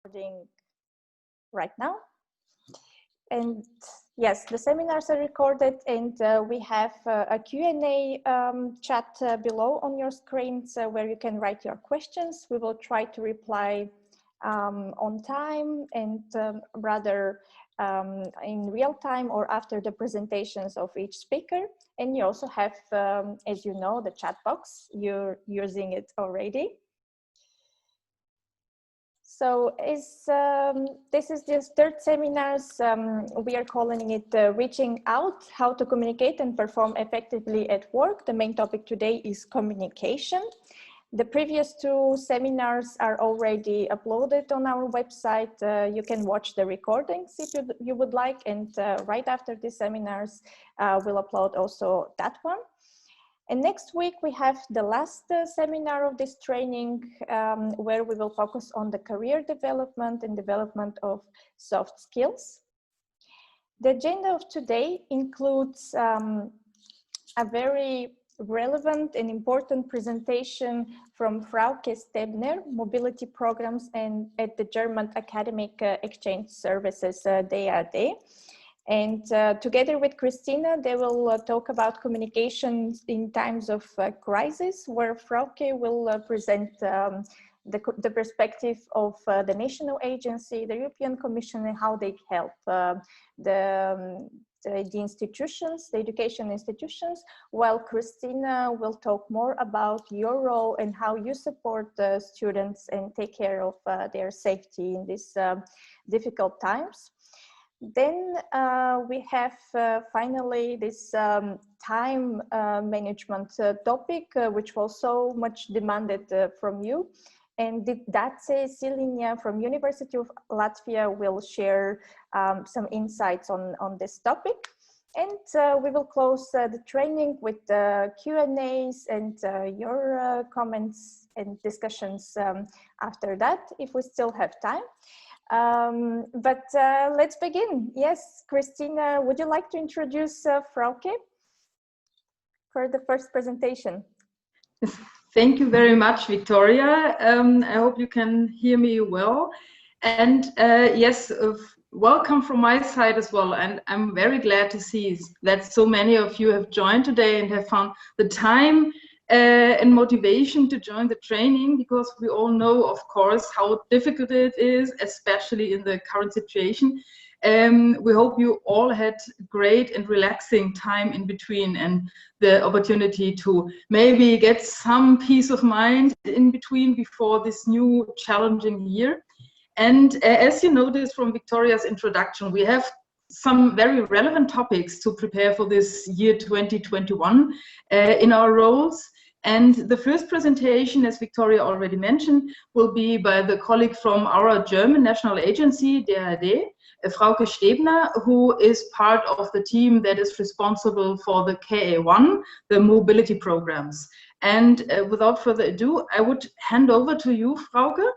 Recording right now. And yes, the seminars are recorded, and we have a Q&A chat below on your screens where you can write your questions. We will try to reply on time and rather in real time or after the presentations of each speaker. And you also have, as you know, the chat box. You're using it already. So this is the third seminars. We are calling it Reaching Out, How to Communicate and Perform Effectively at Work. The main topic today is communication. The previous two seminars are already uploaded on our website. You can watch the recordings if you would like, and right after the seminars, we'll upload also that one. And next week, we have the last seminar of this training where we will focus on the career development and development of soft skills. The agenda of today includes a very relevant and important presentation from Frauke Stebner, Mobility Programs and at the German Academic Exchange Services, DAAD. And together with Christina, they will talk about communications in times of crisis, where Frauke will present the perspective of the national agency, the European Commission, and how they help the institutions, the education institutions, while Christina will talk more about your role and how you support the students and take care of their safety in these difficult times. Then we have finally this time management topic, which was so much demanded from you. And Dace Silinia from University of Latvia will share some insights on this topic. And we will close the training with Q&As and your comments and discussions after that, if we still have time. But let's begin. Yes, Christina, would you like to introduce Frauke for the first presentation? Thank you very much, Victoria. I hope you can hear me well. And yes, welcome from my side as well. And I'm very glad to see that so many of you have joined today and have found the time and motivation to join the training, because we all know, of course, how difficult it is, especially in the current situation. We hope you all had great and relaxing time in between and the opportunity to maybe get some peace of mind in between before this new challenging year. And as you noticed from Victoria's introduction, we have some very relevant topics to prepare for this year 2021 in our roles. And the first presentation, as Victoria already mentioned, will be by the colleague from our German national agency, DAAD, Frauke Stebner, who is part of the team that is responsible for the KA1, the mobility programs. And without further ado, I would hand over to you, Frauke,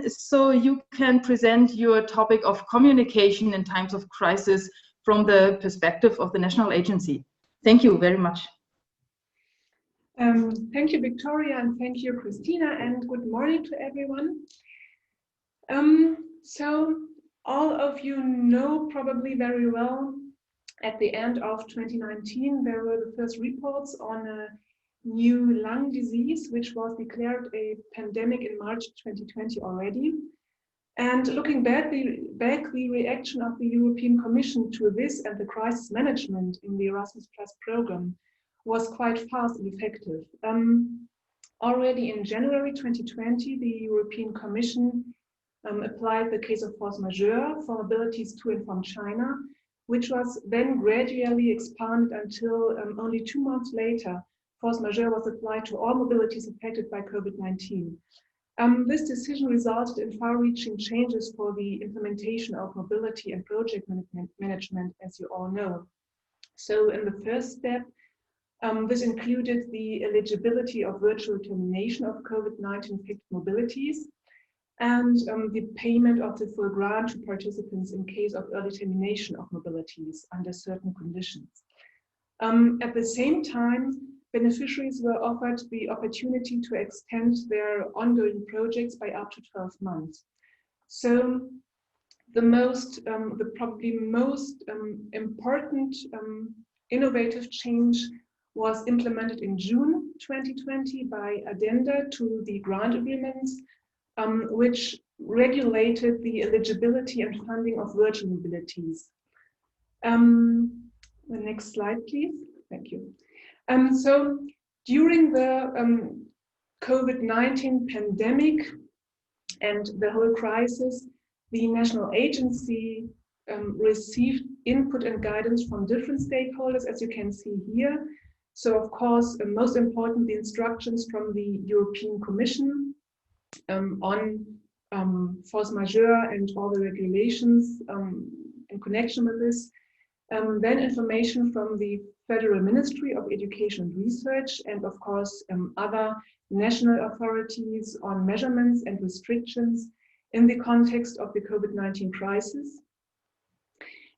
so you can present your topic of communication in times of crisis from the perspective of the national agency. Thank you very much. Thank you, Victoria, and thank you, Christina, and good morning to everyone. So all of you know probably very well, at the end of 2019, there were the first reports on a new lung disease, which was declared a pandemic in March 2020 already. And looking back, the reaction of the European Commission to this and the crisis management in the Erasmus Plus program was quite fast and effective. Already in January 2020, the European Commission applied the case of force majeure for mobilities to and from China, which was then gradually expanded until only 2 months later, force majeure was applied to all mobilities affected by COVID-19. This decision resulted in far-reaching changes for the implementation of mobility and project management, as you all know. So in the first step, this included the eligibility of virtual termination of COVID-19 infected mobilities and the payment of the full grant to participants in case of early termination of mobilities under certain conditions. At the same time, beneficiaries were offered the opportunity to extend their ongoing projects by up to 12 months. So the probably most important innovative change was implemented in June 2020 by addenda to the grant agreements, which regulated the eligibility and funding of virtual mobilities. The next slide, please. Thank you. So during the COVID-19 pandemic and the whole crisis, the national agency received input and guidance from different stakeholders, as you can see here. So of course, most important, the instructions from the European Commission on force majeure and all the regulations in connection with this. Then information from the Federal Ministry of Education and Research, and of course other national authorities on measurements and restrictions in the context of the COVID-19 crisis.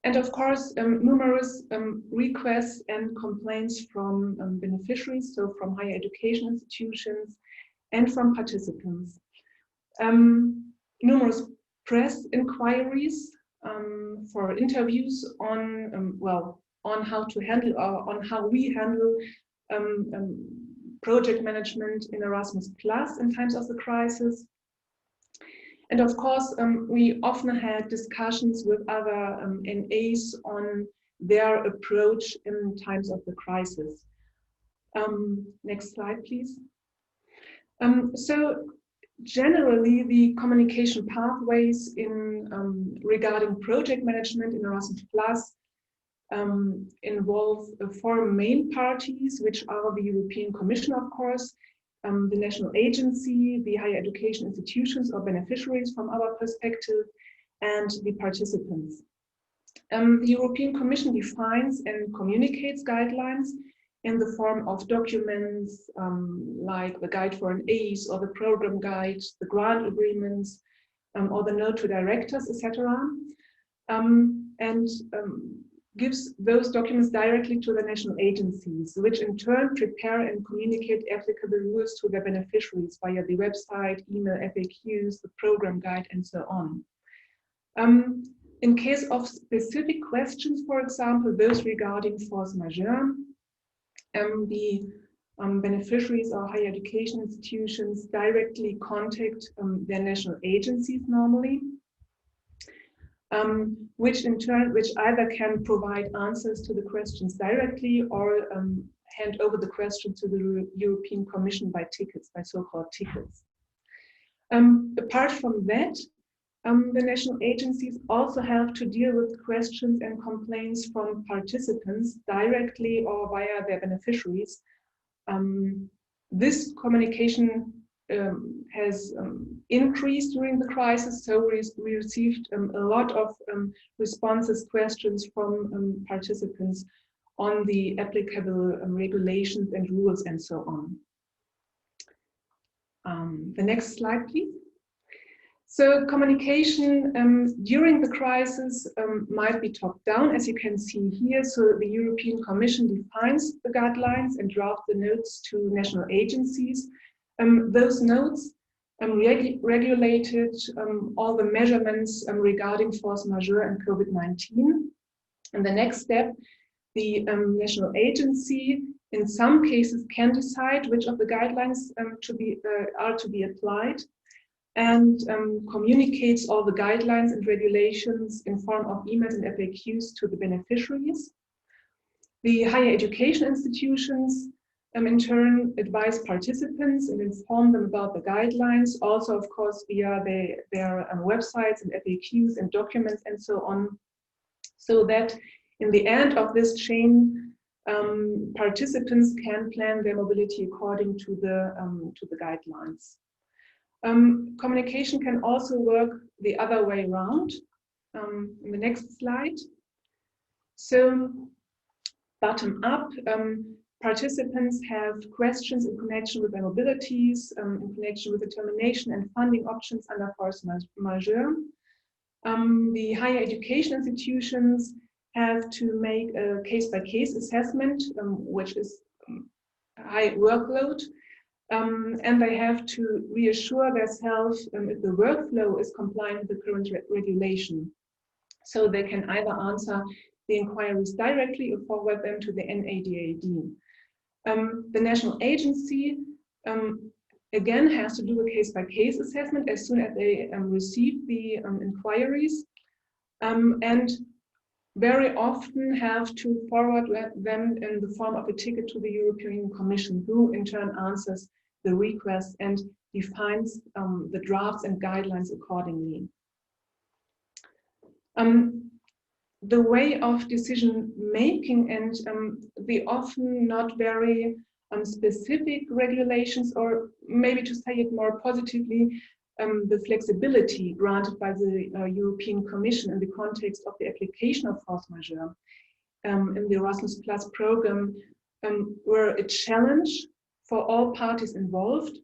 And of course, numerous requests and complaints from beneficiaries, so from higher education institutions and from participants. Numerous press inquiries for interviews on, on how to handle, or on how we handle project management in Erasmus Plus in times of the crisis. And of course, we often had discussions with other NAs on their approach in times of the crisis. Next slide, please. So generally, the communication pathways in regarding project management in Erasmus Plus involve 4 main parties, which are the European Commission, of course, the national agency, the higher education institutions or beneficiaries from our perspective, and the participants. The European Commission defines and communicates guidelines in the form of documents like the Guide for NAs or the Program Guide, the grant agreements, or the Note to Directors, etc. And gives those documents directly to the national agencies, which in turn prepare and communicate applicable rules to their beneficiaries via the website, email, FAQs, the program guide, and so on. In case of specific questions, for example, those regarding force majeure, the beneficiaries or higher education institutions directly contact their national agencies normally. Which either can provide answers to the questions directly or hand over the question to the European Commission by tickets, by so-called tickets. Apart from that, the national agencies also have to deal with questions and complaints from participants directly or via their beneficiaries. This communication has increased during the crisis, so we received a lot of responses, questions from participants on the applicable regulations and rules and so on. The next slide, please. So communication during the crisis might be top-down, as you can see here. So the European Commission defines the guidelines and drafts the notes to national agencies. Those notes regulated all the measurements regarding force majeure and COVID-19. And the next step, the national agency in some cases can decide which of the guidelines are to be applied, and communicates all the guidelines and regulations in form of emails and FAQs to the beneficiaries. The higher education institutions in turn advise participants and inform them about the guidelines, also of course via their websites and FAQs and documents and so on, so that in the end of this chain, participants can plan their mobility according to the guidelines. Communication can also work the other way around. In the next slide. So bottom up, participants have questions in connection with their mobilities, in connection with determination and funding options under force majeure. The higher education institutions have to make a case-by-case assessment, which is high workload. and they have to reassure themselves if the workflow is compliant with the current regulation. So they can either answer the inquiries directly or forward them to the NADAD. The national agency again has to do a case-by-case assessment as soon as they receive the inquiries, and very often have to forward them in the form of a ticket to the European Commission, who in turn answers the request and defines the drafts and guidelines accordingly. The way of decision making and the often not very specific regulations, or maybe to say it more positively, the flexibility granted by the European Commission in the context of the application of force majeure in the Erasmus Plus program were a challenge for all parties involved.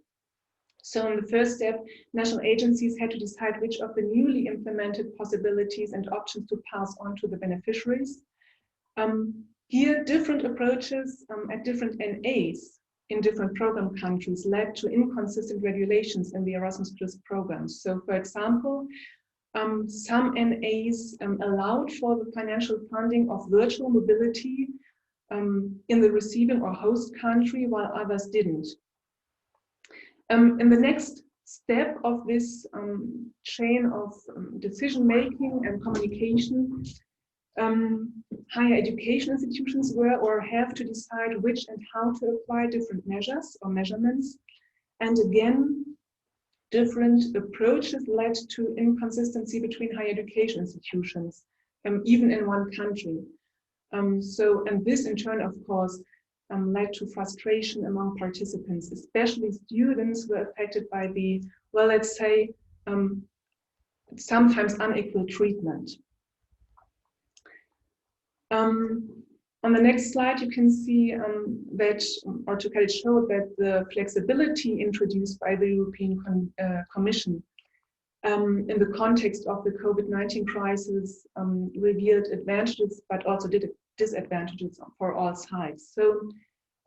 So in the first step, national agencies had to decide which of the newly implemented possibilities and options to pass on to the beneficiaries. Here, different approaches at different NAs in different program countries led to inconsistent regulations in the Erasmus Plus programs. So for example, some NAs allowed for the financial funding of virtual mobility in the receiving or host country, while others didn't. In the next step of this chain of decision-making and communication, higher education institutions were or have to decide which and how to apply different measures or measurements. And again, different approaches led to inconsistency between higher education institutions, even in one country. And this in turn, of course, led to frustration among participants, especially students were affected by the, well, let's say, sometimes unequal treatment. On the next slide, you can see that, or to kind of show that the flexibility introduced by the European Commission in the context of the COVID-19 crisis revealed advantages, but also disadvantages for all sides. So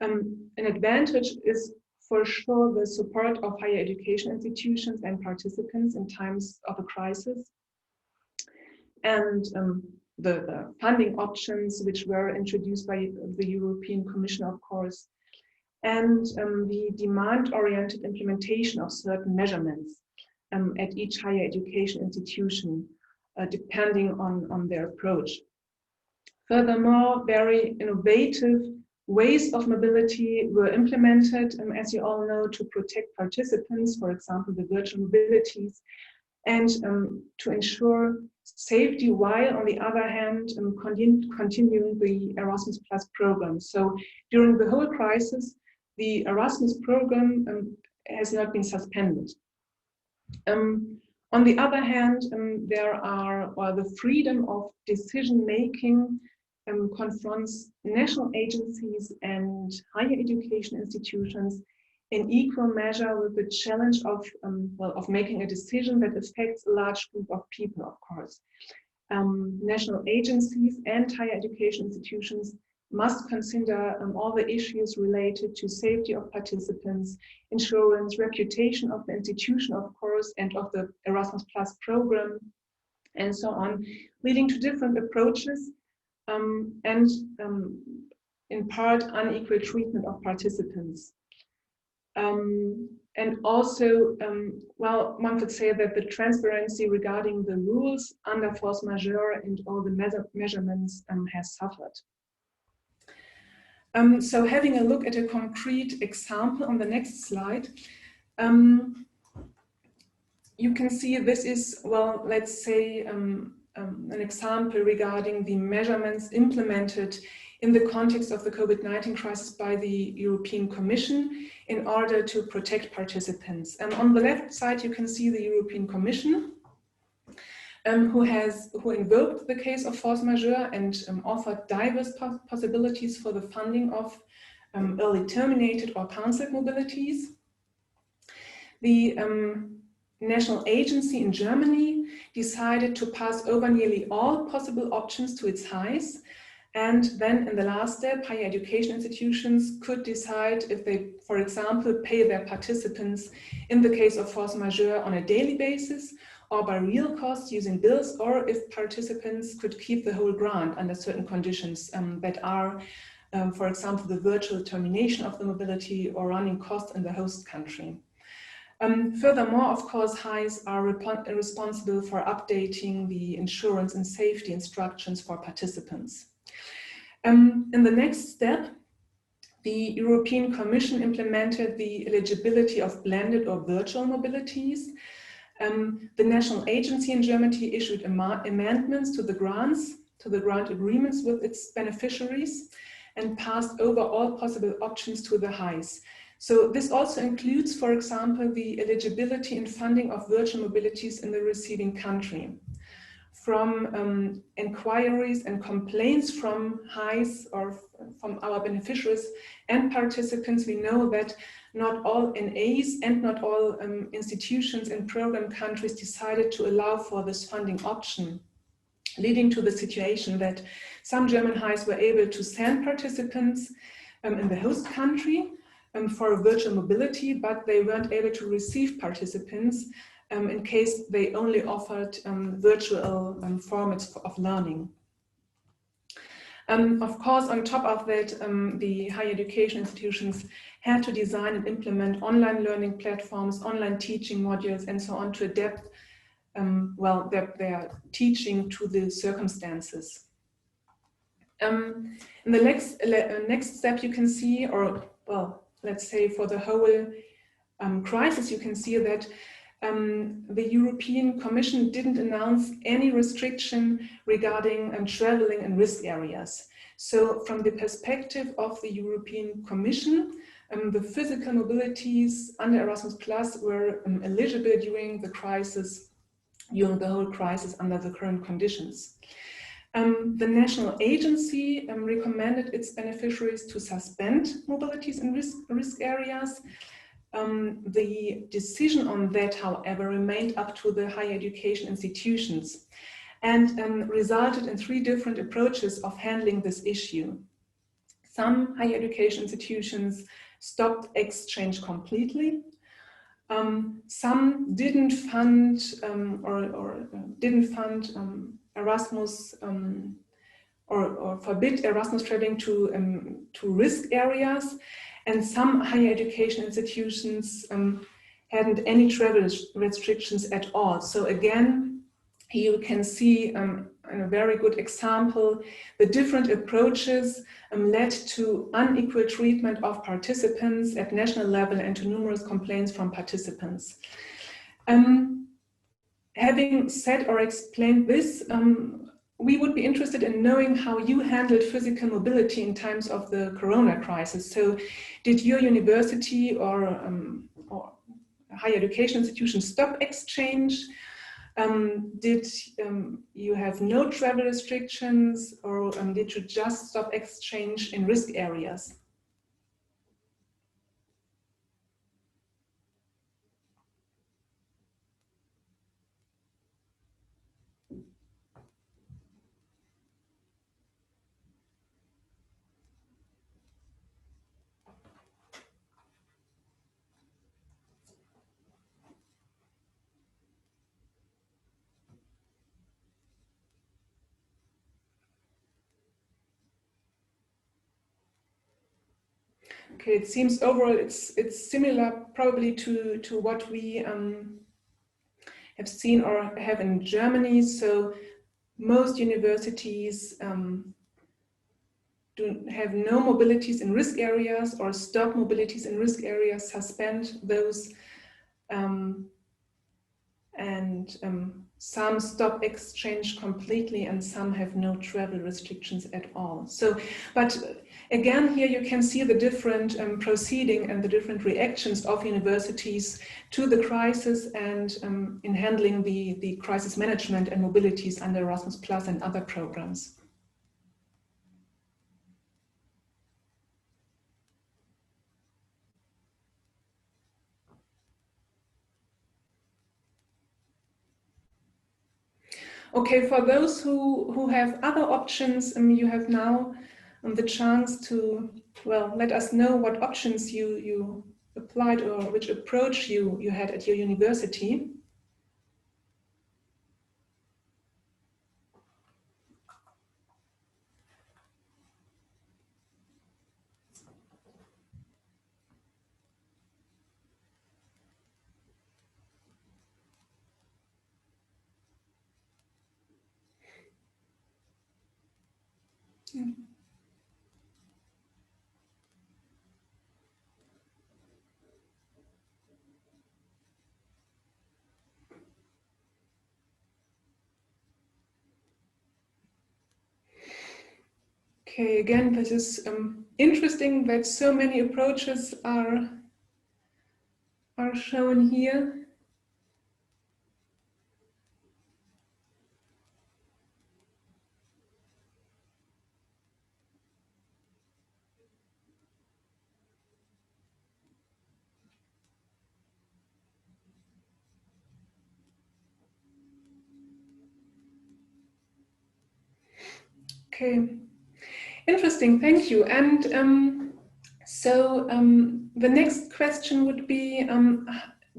an advantage is for sure the support of higher education institutions and participants in times of a crisis, and the funding options which were introduced by the European Commission, of course, and the demand-oriented implementation of certain measurements at each higher education institution, depending on their approach. Furthermore, very innovative ways of mobility were implemented, as you all know, to protect participants, for example, the virtual mobilities, and to ensure safety, while on the other hand, continuing the Erasmus Plus program. So during the whole crisis, the Erasmus program has not been suspended. On the other hand, the freedom of decision-making confronts national agencies and higher education institutions in equal measure with the challenge of making a decision that affects a large group of people, of course. National agencies and higher education institutions must consider all the issues related to safety of participants, insurance, reputation of the institution, of course, and of the Erasmus Plus program, and so on, leading to different approaches and in part unequal treatment of participants. And also, well, one could say that the transparency regarding the rules under force majeure and all the measurements has suffered. So having a look at a concrete example on the next slide, you can see this is, well, let's say an example regarding the measurements implemented in the context of the COVID-19 crisis by the European Commission in order to protect participants. On the left side, you can see the European Commission, who invoked the case of force majeure and offered diverse possibilities for the funding of early terminated or cancelled mobilities. The national agency in Germany decided to pass over nearly all possible options to its highs And then in the last step, higher education institutions could decide if they, for example, pay their participants in the case of force majeure on a daily basis or by real costs using bills, or if participants could keep the whole grant under certain conditions that are, for example, the virtual termination of the mobility or running costs in the host country. Furthermore, of course, HIGHs are responsible for updating the insurance and safety instructions for participants. In the next step, the European Commission implemented the eligibility of blended or virtual mobilities. The national agency in Germany issued amendments to the grant agreements with its beneficiaries, and passed over all possible options to the HIGHs. So this also includes, for example, the eligibility and funding of virtual mobilities in the receiving country. From inquiries and complaints from HIGHs or from our beneficiaries and participants, we know that not all NAs and not all institutions in program countries decided to allow for this funding option, leading to the situation that some German HIGHs were able to send participants in the host country for virtual mobility, but they weren't able to receive participants in case they only offered virtual formats of learning. Of course, on top of that, the higher education institutions had to design and implement online learning platforms, online teaching modules, and so on to adapt well, their teaching to the circumstances. In the next step, you can see, or well, let's say for the whole crisis, you can see that the European Commission didn't announce any restriction regarding traveling in risk areas. So from the perspective of the European Commission, the physical mobilities under Erasmus Plus were eligible during the crisis, during the whole crisis under the current conditions. The national agency recommended its beneficiaries to suspend mobilities in risk areas. The decision on that, however, remained up to the higher education institutions and resulted in 3 different approaches of handling this issue. Some higher education institutions stopped exchange completely. Some didn't fund didn't fund Erasmus or forbid Erasmus traveling to risk areas, and some higher education institutions hadn't any travel restrictions at all. So again, here you can see a very good example. The different approaches led to unequal treatment of participants at national level and to numerous complaints from participants. Having said or explained this, we would be interested in knowing how you handled physical mobility in times of the Corona crisis. So did your university or higher education institution stop exchange? Did you have no travel restrictions, or did you just stop exchange in risk areas? Okay, it seems overall it's similar probably to what we have seen or have in Germany. So most universities do have no mobilities in risk areas or stop mobilities in risk areas, suspend those, and some stop exchange completely, and some have no travel restrictions at all. So, but again, here you can see the different proceeding and the different reactions of universities to the crisis and in handling the crisis management and mobilities under Erasmus Plus and other programs. Okay, for those who have other options, you have now the chance to, well, let us know what options you applied or which approach you had at your university. Okay, again, this is interesting that so many approaches are shown here. Okay, interesting, thank you. And so the next question would be,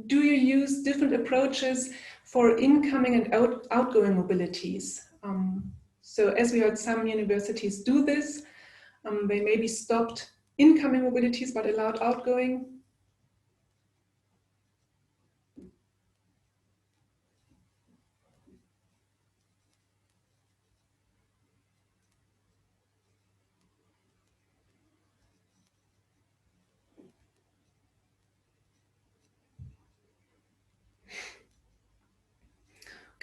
do you use different approaches for incoming and outgoing mobilities? So as we heard, some universities do this. They maybe stopped incoming mobilities but allowed outgoing.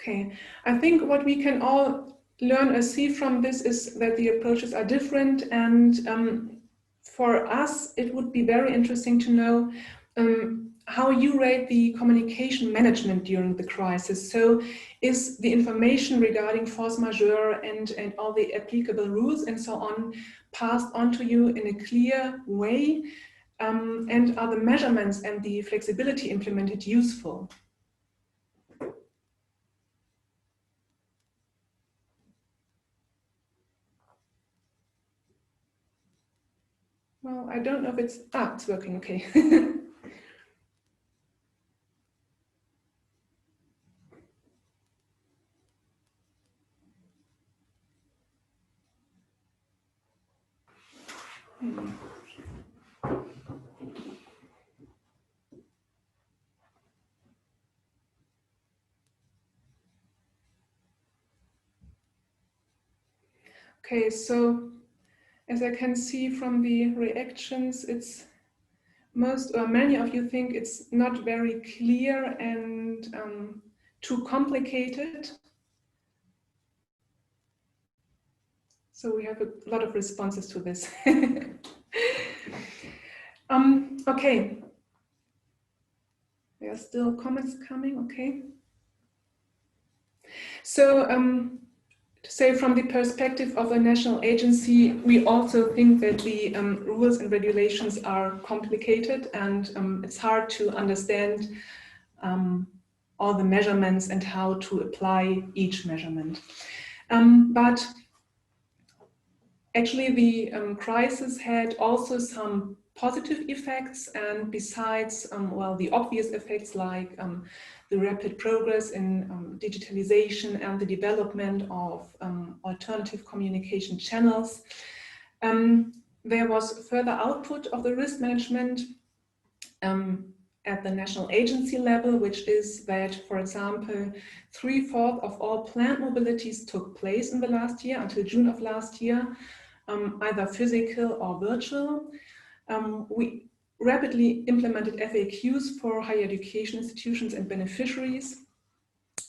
Okay, I think what we can all learn or see from this is that the approaches are different, and for us it would be very interesting to know how you rate the communication management during the crisis. So is the information regarding force majeure and all the applicable rules and so on passed on to you in a clear way? And are the measurements and the flexibility implemented useful? Well, I don't know if it's working, okay. Okay, so as I can see from the reactions, it's most or many of you think it's not very clear and too complicated. So we have a lot of responses to this. Okay. There are still comments coming, okay. So to say from the perspective of a national agency, we also think that the rules and regulations are complicated and it's hard to understand all the measurements and how to apply each measurement. But actually the crisis had also some positive effects, and besides, well, the obvious effects like the rapid progress in digitalization and the development of alternative communication channels, there was further output of the risk management at the national agency level, which is that, for example, 3/4 of all planned mobilities took place in the last year until June of last year, either physical or virtual. We rapidly implemented FAQs for higher education institutions and beneficiaries.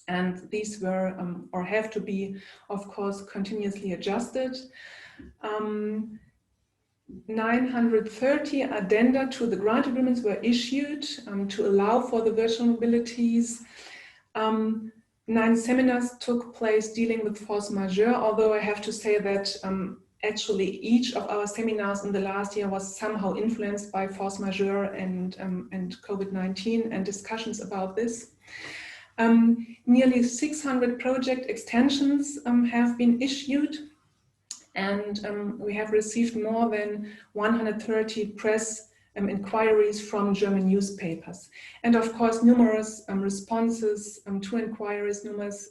And these were or have to be, of course, continuously adjusted. 930 addenda to the grant agreements were issued to allow for the virtual mobilities. 9 seminars took place dealing with force majeure, although I have to say that actually each of our seminars in the last year was somehow influenced by force majeure and COVID-19 and discussions about this. Nearly 600 project extensions have been issued, and we have received more than 130 press inquiries from German newspapers. And of course, numerous responses to inquiries, numerous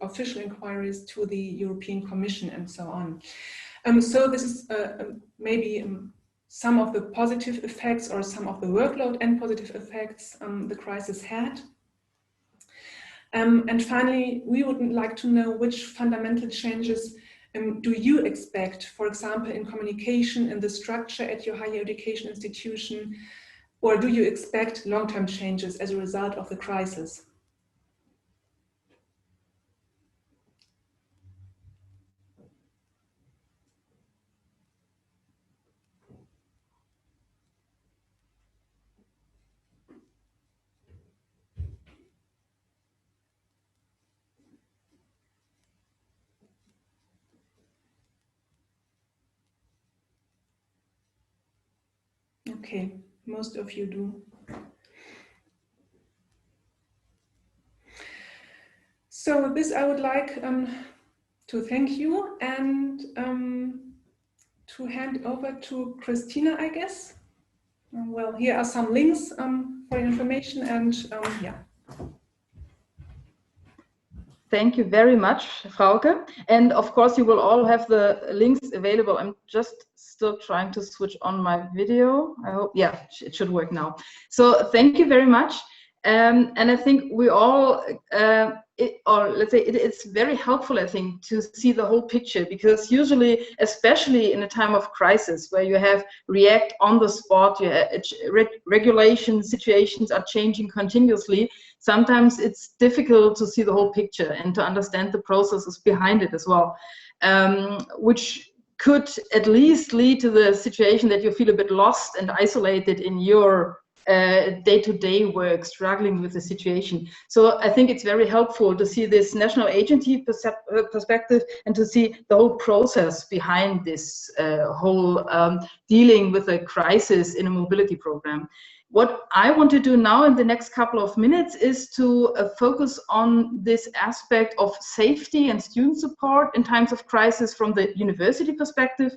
official inquiries to the European Commission and so on. So this is maybe some of the positive effects or some of the workload and positive effects the crisis had. And finally, we would like to know which fundamental changes do you expect, for example, in communication, in the structure at your higher education institution, or do you expect long-term changes as a result of the crisis? Okay, most of you do. So with this, I would like to thank you and to hand over to Christina, I guess. Well, here are some links for information and yeah. Thank you very much, Frauke. And of course, you will all have the links available. I'm just still trying to switch on my video. I hope, yeah, it should work now. So thank you very much. And I think we all, it's very helpful, I think, to see the whole picture, because usually, especially in a time of crisis where you have react on the spot, regulation situations are changing continuously. Sometimes it's difficult to see the whole picture and to understand the processes behind it as well, which could at least lead to the situation that you feel a bit lost and isolated in your day-to-day work, struggling with the situation. So I think it's very helpful to see this national agency perspective and to see the whole process behind this whole dealing with a crisis in a mobility program. What I want to do now in the next couple of minutes is to focus on this aspect of safety and student support in times of crisis from the university perspective.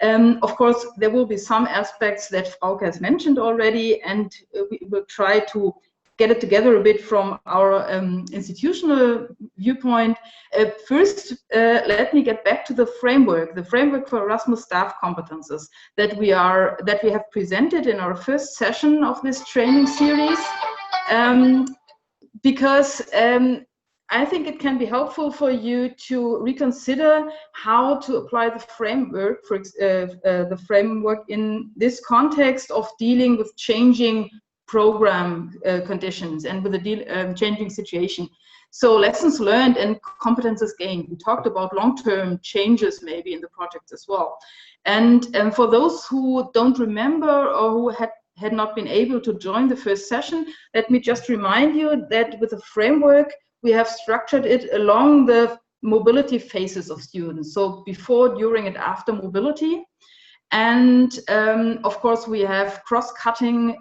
Of course, there will be some aspects that Frauke has mentioned already, and we will try to get it together a bit from our institutional viewpoint. First, let me get back to the framework for Erasmus staff competences that we have presented in our first session of this training series, because I think it can be helpful for you to reconsider how to apply the framework, the framework in this context of dealing with changing program conditions and with the changing situation. So lessons learned and competences gained. We talked about long-term changes maybe in the project as well. And for those who don't remember or who had not been able to join the first session, let me just remind you that with the framework, we have structured it along the mobility phases of students. So before, during, and after mobility. And of course, we have cross-cutting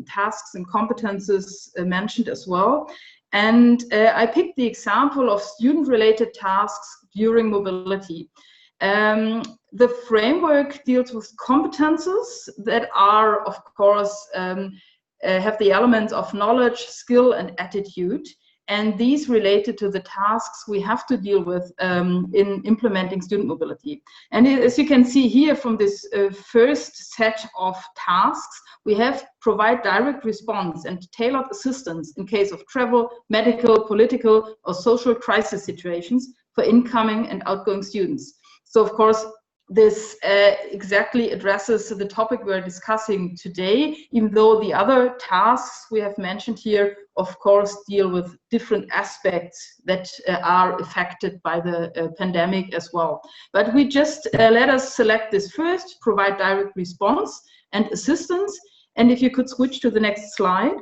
tasks and competences mentioned as well. And I picked the example of student-related tasks during mobility. The framework deals with competences that are, of course, have the elements of knowledge, skill, and attitude. And these related to the tasks we have to deal with in implementing student mobility. And as you can see here from this first set of tasks, we have provide direct response and tailored assistance in case of travel, medical, political, or social crisis situations for incoming and outgoing students. So of course, this exactly addresses the topic we're discussing today, even though the other tasks we have mentioned here, of course, deal with different aspects that are affected by the pandemic as well. But we just let us select this first, provide direct response and assistance. And if you could switch to the next slide.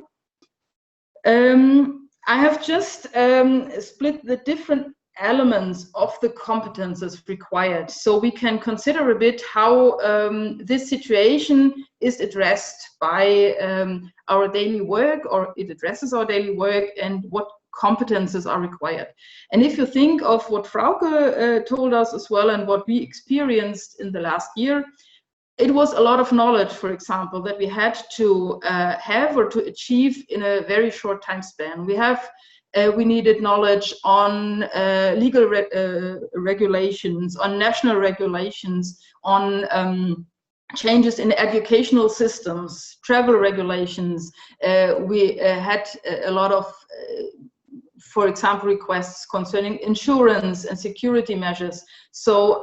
I have just split the different elements of the competences required, so we can consider a bit how this situation is addressed by our daily work, or it addresses our daily work, and what competences are required. And if you think of what Frauke told us as well, and what we experienced in the last year, it was a lot of knowledge, for example, that we had to have or to achieve in a very short time span. We needed knowledge on legal regulations, on national regulations, on changes in educational systems, travel regulations. We had a lot of, for example, requests concerning insurance and security measures. So,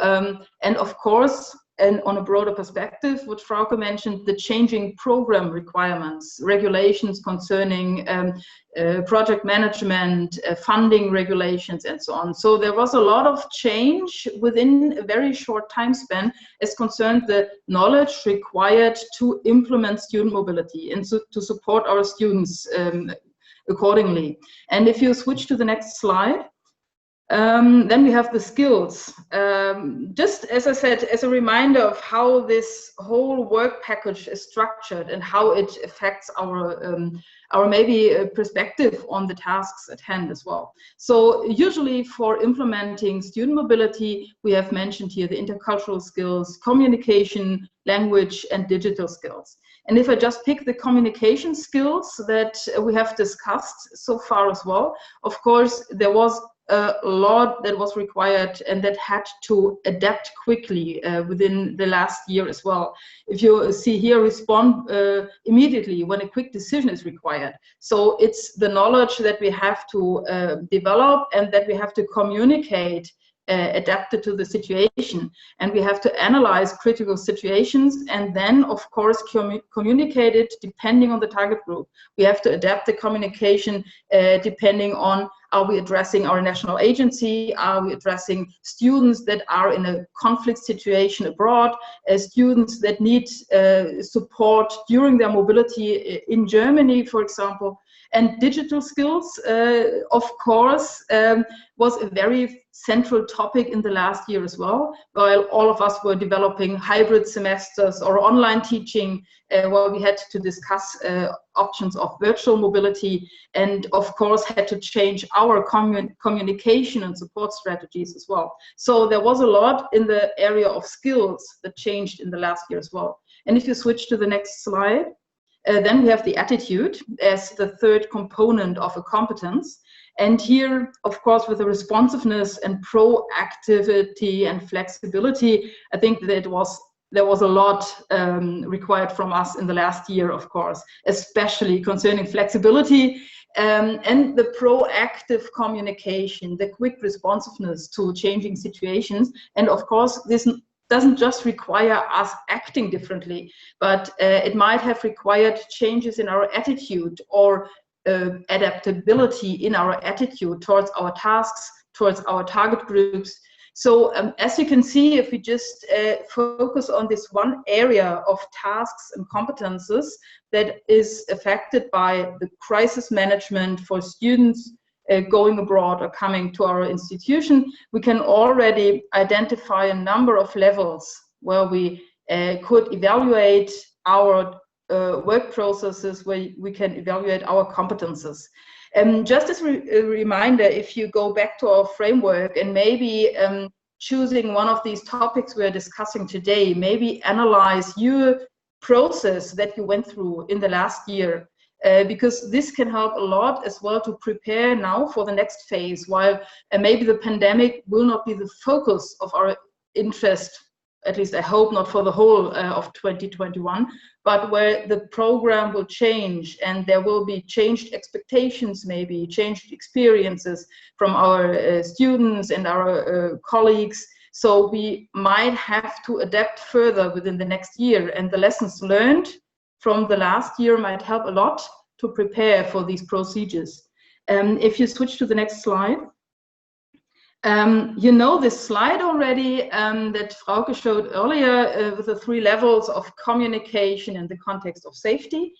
and of course, and on a broader perspective, what Frauke mentioned, the changing program requirements, regulations concerning project management, funding regulations, and so on. So there was a lot of change within a very short time span as concerned the knowledge required to implement student mobility and so to support our students accordingly. And if you switch to the next slide, then we have the skills. Just as I said, as a reminder of how this whole work package is structured and how it affects our maybe perspective on the tasks at hand as well. So usually for implementing student mobility, we have mentioned here the intercultural skills, communication, language, and digital skills. And if I just pick the communication skills that we have discussed so far as well, of course, there was a lot that was required and that had to adapt quickly within the last year as well. If you see here, respond immediately when a quick decision is required. So it's the knowledge that we have to develop and that we have to communicate adapted to the situation, and we have to analyze critical situations and then of course communicate it depending on the target group. We have to adapt the communication depending on, are we addressing our national agency, are we addressing students that are in a conflict situation abroad, students that need support during their mobility in Germany, for example. And digital skills, of course, was a very central topic in the last year as well, while all of us were developing hybrid semesters or online teaching, where we had to discuss options of virtual mobility, and of course had to change our communication and support strategies as well. So there was a lot in the area of skills that changed in the last year as well. And if you switch to the next slide, then we have the attitude as the third component of a competence. And here, of course, with the responsiveness and proactivity and flexibility, I think that there was a lot required from us in the last year, of course, especially concerning flexibility and the proactive communication, the quick responsiveness to changing situations. And of course, this doesn't just require us acting differently, but it might have required changes in our attitude or adaptability in our attitude towards our tasks, towards our target groups. So as you can see, if we just focus on this one area of tasks and competences that is affected by the crisis management for students going abroad or coming to our institution, we can already identify a number of levels where we could evaluate our work processes, where we can evaluate our competences. Just as a reminder, if you go back to our framework and maybe choosing one of these topics we're discussing today, maybe analyze your process that you went through in the last year. Because this can help a lot as well to prepare now for the next phase, while maybe the pandemic will not be the focus of our interest, at least I hope not for the whole of 2021, but where the program will change and there will be changed expectations, maybe changed experiences from our students and our colleagues. So we might have to adapt further within the next year, and the lessons learned from the last year might help a lot to prepare for these procedures. If you switch to the next slide, you know this slide already that Frauke showed earlier with the 3 levels of communication in the context of safety.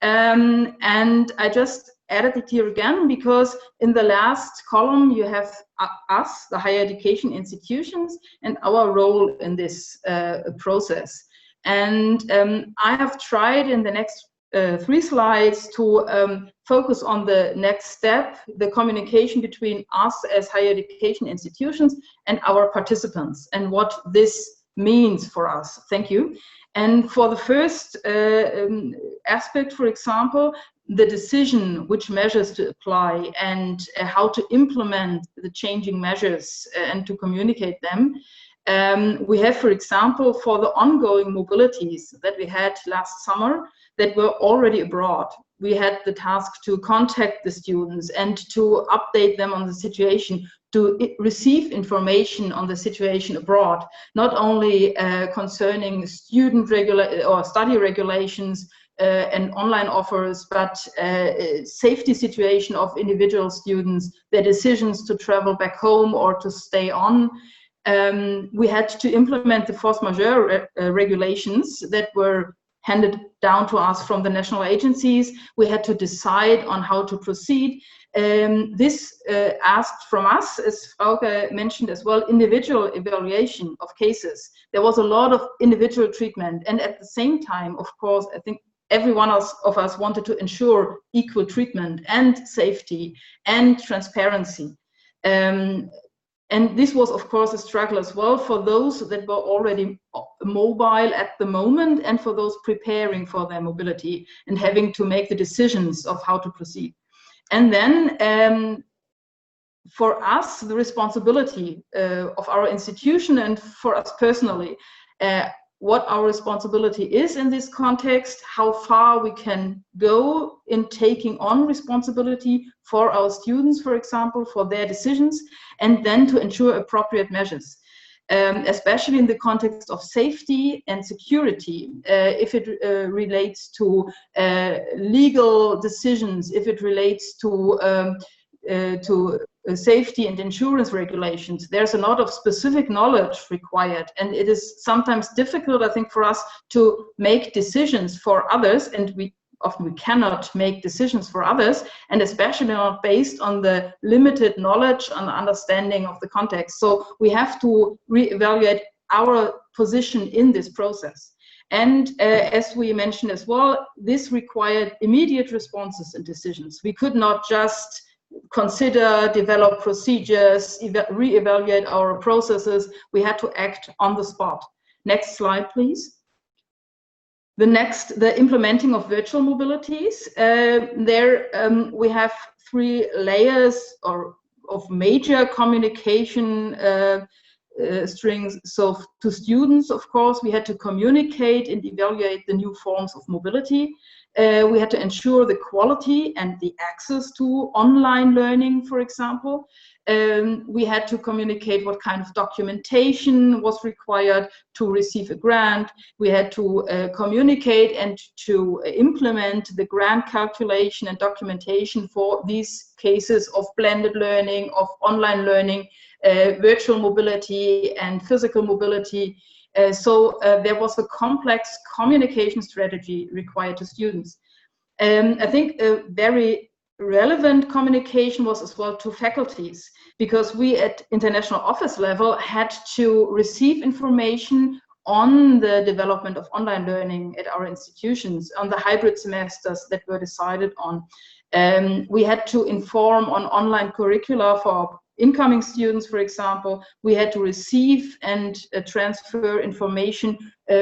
And I just added it here again because in the last column you have us, the higher education institutions, and our role in this process. And I have tried in the next 3 slides to focus on the next step, the communication between us as higher education institutions and our participants, and what this means for us. Thank you. And for the first aspect, for example, the decision which measures to apply and how to implement the changing measures and to communicate them. We have, for example, for the ongoing mobilities that we had last summer that were already abroad, we had the task to contact the students and to update them on the situation, to receive information on the situation abroad, not only concerning student study regulations and online offers, but safety situation of individual students, their decisions to travel back home or to stay on. We had to implement the force majeure regulations that were handed down to us from the national agencies. We had to decide on how to proceed. This asked from us, as Frauke mentioned as well, individual evaluation of cases. There was a lot of individual treatment, and at the same time, of course, I think every one of us wanted to ensure equal treatment and safety and transparency. And this was, of course, a struggle as well for those that were already mobile at the moment and for those preparing for their mobility and having to make the decisions of how to proceed. And then for us, the responsibility of our institution and for us personally, what our responsibility is in this context, how far we can go in taking on responsibility for our students, for example, for their decisions, and then to ensure appropriate measures, especially in the context of safety and security, if it relates to legal decisions, if it relates to safety and insurance regulations. There's a lot of specific knowledge required, and it is sometimes difficult, I think, for us to make decisions for others, and we often cannot make decisions for others, and especially not based on the limited knowledge and understanding of the context. So we have to reevaluate our position in this process. And as we mentioned as well, this required immediate responses and decisions. We could not just consider, develop procedures, reevaluate our processes. We had to act on the spot. Next slide, please. The implementing of virtual mobilities. We have 3 layers of major communication strings. So to students, of course, we had to communicate and evaluate the new forms of mobility. We had to ensure the quality and the access to online learning, for example. We had to communicate what kind of documentation was required to receive a grant. We had to communicate and to implement the grant calculation and documentation for these cases of blended learning, of online learning, virtual mobility and physical mobility. So there was a complex communication strategy required to students. I think a very relevant communication was as well to faculties, because we at international office level had to receive information on the development of online learning at our institutions, on the hybrid semesters that were decided on. We had to inform on online curricula for incoming students, for example. We had to receive and transfer information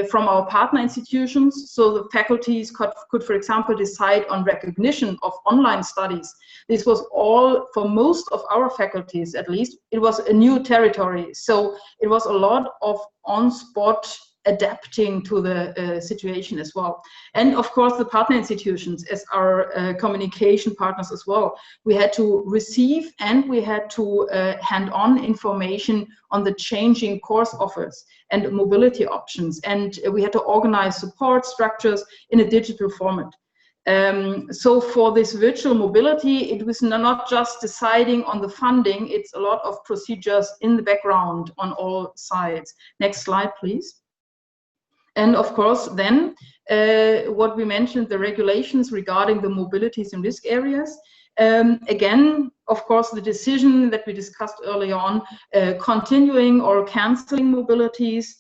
from our partner institutions, so the faculties could, for example, decide on recognition of online studies. This was all, for most of our faculties at least, it was a new territory. So it was a lot of on-spot adapting to the situation as well. And of course, the partner institutions as our communication partners as well. We had to receive and we had to hand on information on the changing course offers and mobility options. And we had to organize support structures in a digital format. So for this virtual mobility, it was not just deciding on the funding, it's a lot of procedures in the background on all sides. Next slide, please. And of course, then what we mentioned, the regulations regarding the mobilities in risk areas. Again, of course, the decision that we discussed early on, continuing or canceling mobilities,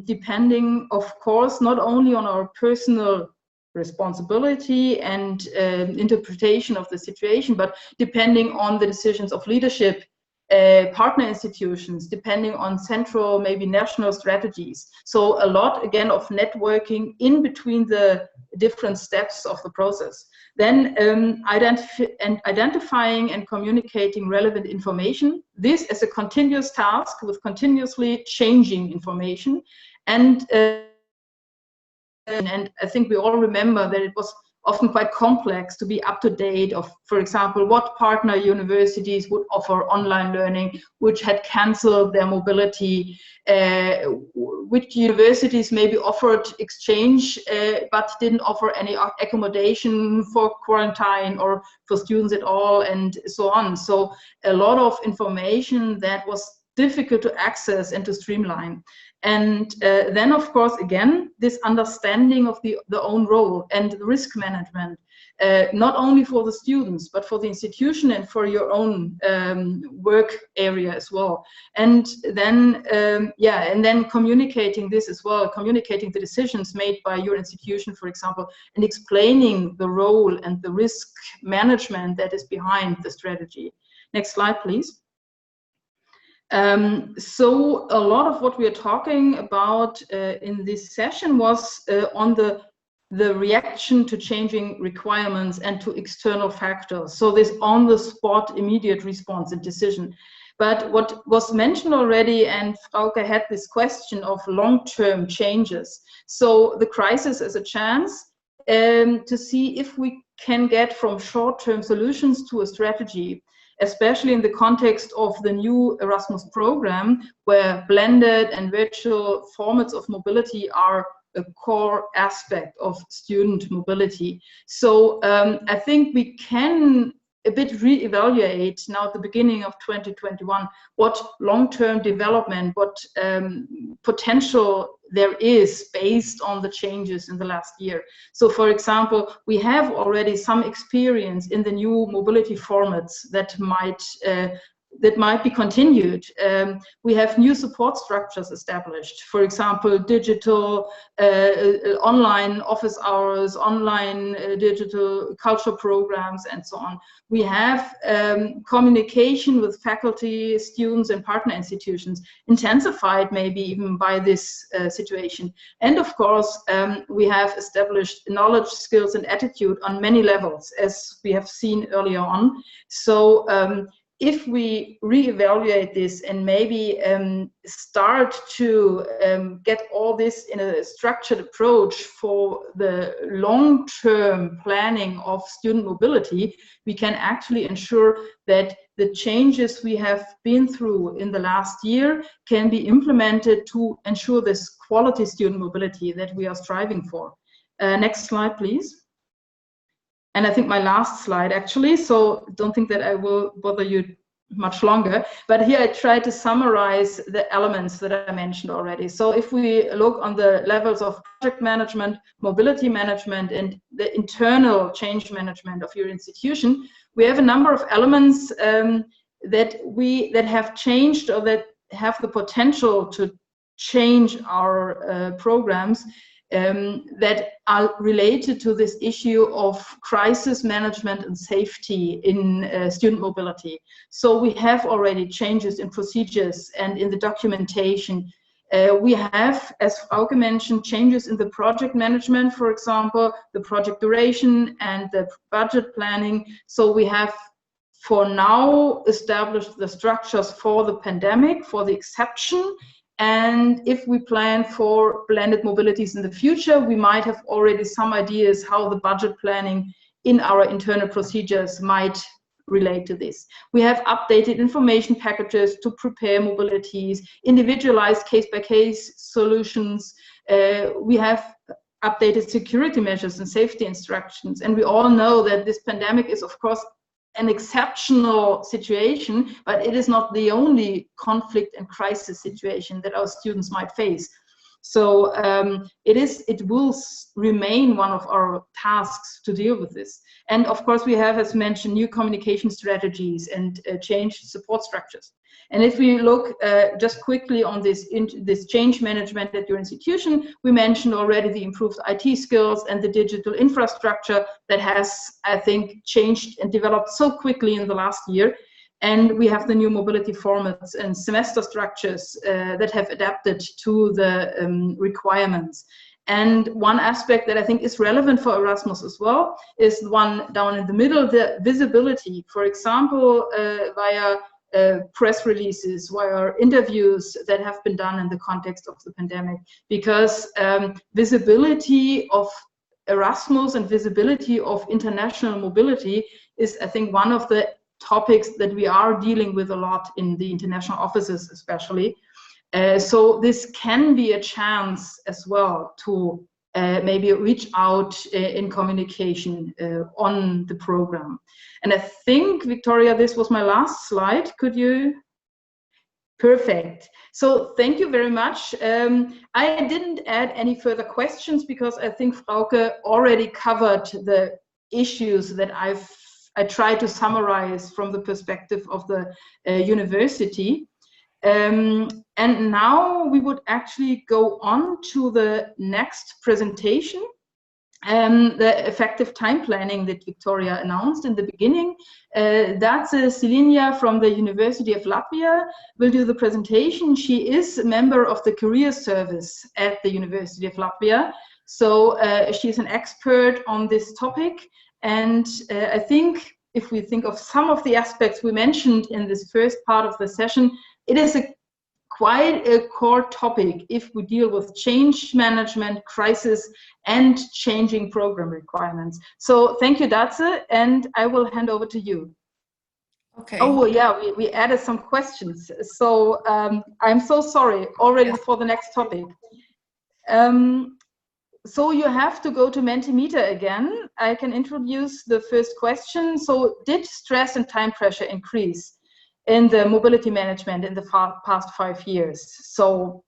depending, of course, not only on our personal responsibility and interpretation of the situation, but depending on the decisions of leadership, partner institutions, depending on central, maybe national strategies. So a lot, again, of networking in between the different steps of the process. Then identifying and communicating relevant information. This is a continuous task with continuously changing information. And I think we all remember that it was often quite complex to be up to date of, for example, what partner universities would offer online learning, which had cancelled their mobility, which universities maybe offered exchange, but didn't offer any accommodation for quarantine or for students at all, and so on. So a lot of information that was difficult to access and to streamline. And then, of course, again, this understanding of the own role and the risk management, not only for the students, but for the institution and for your own work area as well. And then, and then communicating this as well, communicating the decisions made by your institution, for example, and explaining the role and the risk management that is behind the strategy. Next slide, please. So a lot of what we are talking about in this session was on the reaction to changing requirements and to external factors. So this on-the-spot immediate response and decision. But what was mentioned already, and Frauke had this question of long-term changes. So the crisis is a chance to see if we can get from short-term solutions to a strategy, especially in the context of the new Erasmus program, where blended and virtual formats of mobility are a core aspect of student mobility. So I think we can a bit re-evaluate now at the beginning of 2021 what long-term development, what potential there is based on the changes in the last year. So for example, we have already some experience in the new mobility formats that might be continued. We have new support structures established. For example, digital, online office hours, online digital culture programs, and so on. We have communication with faculty, students, and partner institutions, intensified maybe even by this situation. And of course, we have established knowledge, skills, and attitude on many levels, as we have seen earlier on. So if we re-evaluate this and maybe start to get all this in a structured approach for the long-term planning of student mobility, we can actually ensure that the changes we have been through in the last year can be implemented to ensure this quality student mobility that we are striving for. Next slide, please. And I think my last slide, actually, so don't think that I will bother you much longer, but here I try to summarize the elements that I mentioned already. So if we look on the levels of project management, mobility management, and the internal change management of your institution, we have a number of elements that have changed or that have the potential to change our programs that are related to this issue of crisis management and safety in student mobility. So we have already changes in procedures and in the documentation. We have, as Frauke mentioned, changes in the project management, for example, the project duration and the budget planning. So we have for now established the structures for the pandemic, for the exception. And if we plan for blended mobilities in the future, we might have already some ideas how the budget planning in our internal procedures might relate to this. We have updated information packages to prepare mobilities, individualized case-by-case solutions. We have updated security measures and safety instructions. And we all know that this pandemic is, of course, an exceptional situation, but it is not the only conflict and crisis situation that our students might face. So it will remain one of our tasks to deal with this. And of course, we have, as mentioned, new communication strategies and changed support structures. And if we look just quickly on this change management at your institution, we mentioned already the improved IT skills and the digital infrastructure that has, I think, changed and developed so quickly in the last year. And we have the new mobility formats and semester structures that have adapted to the requirements. And one aspect that I think is relevant for Erasmus as well is the one down in the middle, the visibility. For example, via press releases, via interviews that have been done in the context of the pandemic. Because visibility of Erasmus and visibility of international mobility is, I think, one of the topics that we are dealing with a lot in the international offices, especially. So this can be a chance as well to maybe reach out in communication on the program. And I think, Victoria, this was my last slide. Could you? Perfect. So thank you very much. I didn't add any further questions because I think Frauke already covered the issues that I try to summarize from the perspective of the university. And now we would actually go on to the next presentation, the effective time planning that Victoria announced in the beginning. That's Silinia from the University of Latvia will do the presentation. She is a member of the career service at the University of Latvia. So she's an expert on this topic. And I think if we think of some of the aspects we mentioned in this first part of the session, it is quite a core topic if we deal with change management, crisis, and changing program requirements. So thank you, Datse, and I will hand over to you. Okay. Oh yeah, we added some questions. So I'm so sorry already for the next topic. So you have to go to Mentimeter again. I can introduce the first question. So did stress and time pressure increase in the mobility management in the past 5 years? So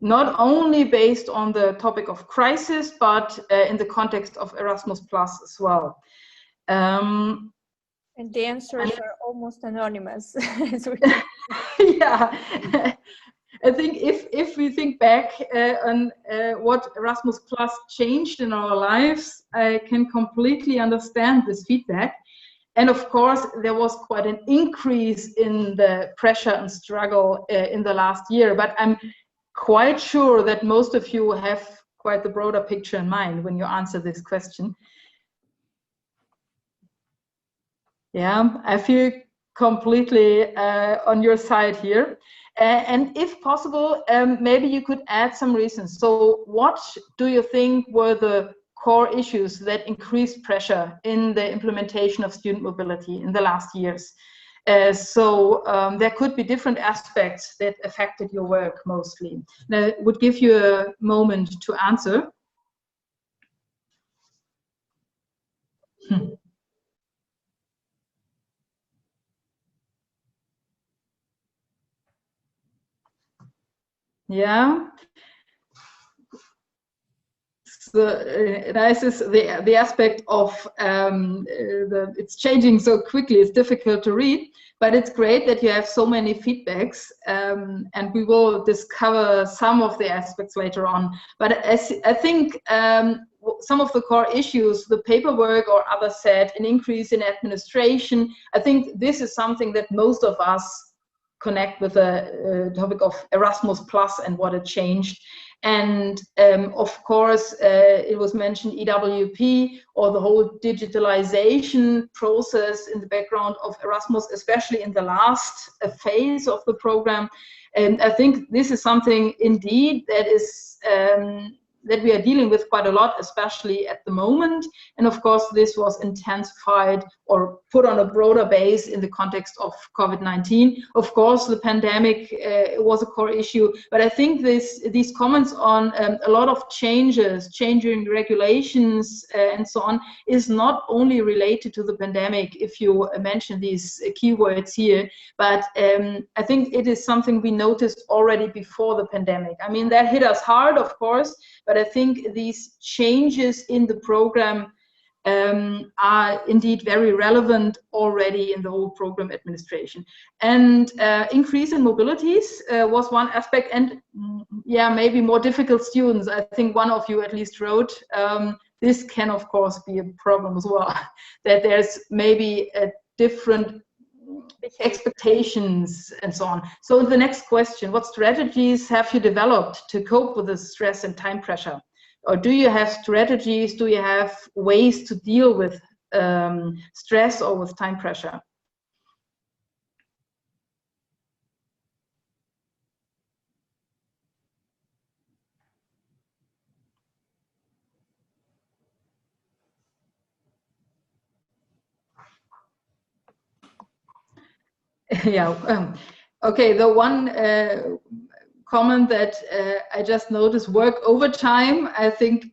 not only based on the topic of crisis, but in the context of Erasmus Plus as well. And the answers are almost anonymous. Yeah. I think if we think back on what Erasmus Plus changed in our lives, I can completely understand this feedback. And of course, there was quite an increase in the pressure and struggle in the last year, but I'm quite sure that most of you have quite the broader picture in mind when you answer this question. Yeah, I feel completely on your side here. And if possible, maybe you could add some reasons. So what do you think were the core issues that increased pressure in the implementation of student mobility in the last years? So there could be different aspects that affected your work mostly. And I would give you a moment to answer. Yeah. So nice is the aspect of it's changing so quickly. It's difficult to read, but it's great that you have so many feedbacks, and we will discover some of the aspects later on. But I think some of the core issues, the paperwork or others said, an increase in administration. I think this is something that most of us connect with the topic of Erasmus Plus and what it changed. And of course, it was mentioned EWP or the whole digitalization process in the background of Erasmus, especially in the last phase of the program. And I think this is something indeed that is that we are dealing with quite a lot, especially at the moment. And of course, this was intensified or put on a broader base in the context of COVID-19. Of course, the pandemic was a core issue, but I think these comments on a lot of changes, changing regulations and so on, is not only related to the pandemic, if you mention these keywords here, but I think it is something we noticed already before the pandemic. I mean, that hit us hard, of course, but I think these changes in the program are indeed very relevant already in the whole program administration. And increase in mobilities was one aspect, and yeah, maybe more difficult students. I think one of you at least wrote, this can of course be a problem as well, that there's maybe a different expectations and so on. So the next question, what strategies have you developed to cope with the stress and time pressure? Or do you have strategies, do you have ways to deal with stress or with time pressure? Yeah, okay, the one comment that I just noticed, work overtime. I think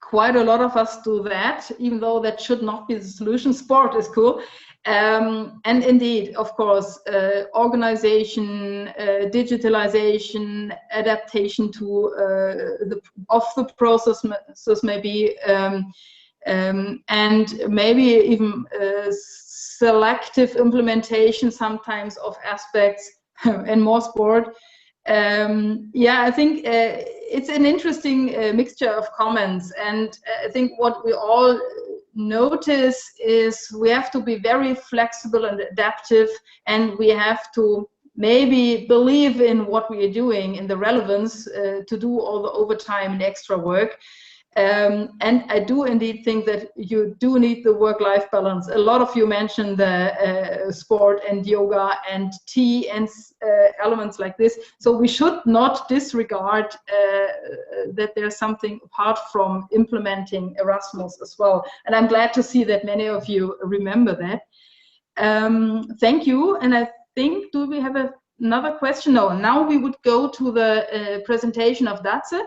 quite a lot of us do that, even though that should not be the solution. Sport is cool. And indeed, of course, organization, digitalization, adaptation to the processes maybe, and maybe even selective implementation sometimes of aspects and more sport. Yeah, I think it's an interesting mixture of comments, and I think what we all notice is we have to be very flexible and adaptive, and we have to maybe believe in what we are doing, in the relevance to do all the overtime and extra work. And I do indeed think that you do need the work-life balance. A lot of you mentioned the sport and yoga and tea and elements like this. So we should not disregard that there's something apart from implementing Erasmus as well. And I'm glad to see that many of you remember that. Thank you. And I think, do we have another question? No, now we would go to the presentation of Datze.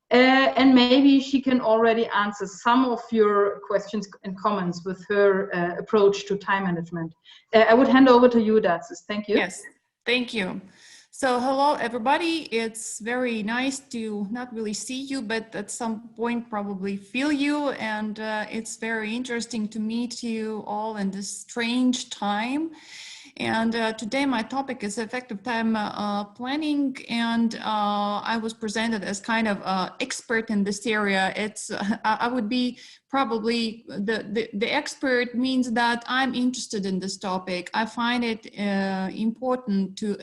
And maybe she can already answer some of your questions and comments with her approach to time management. I would hand over to you, Datze. Thank you. Yes, thank you. So hello, everybody. It's very nice to not really see you, but at some point probably feel you. And it's very interesting to meet you all in this strange time. And today my topic is effective time planning, and I was presented as kind of expert in this area. It's I would be probably the expert means that I'm interested in this topic. I find it important to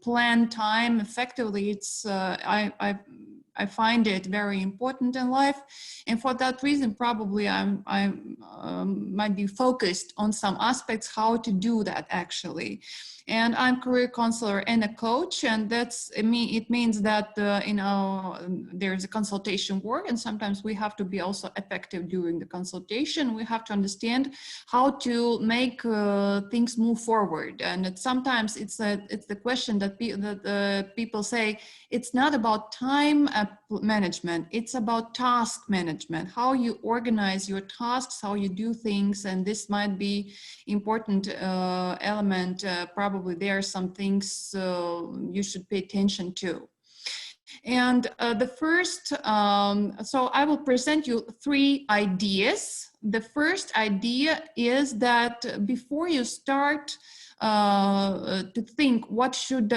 plan time effectively. It's I find it very important in life, and for that reason, probably I might be focused on some aspects how to do that actually. And I'm career counselor and a coach, and that's it means that you know, there's a consultation work, and sometimes we have to be also effective during the consultation. We have to understand how to make things move forward, and sometimes it's the question that people say it's not about time management, it's about task management, how you organize your tasks, how you do things, and this might be important element. Probably there are some things you should pay attention to. And the first, so I will present you 3 ideas. The first idea is that before you start to think what should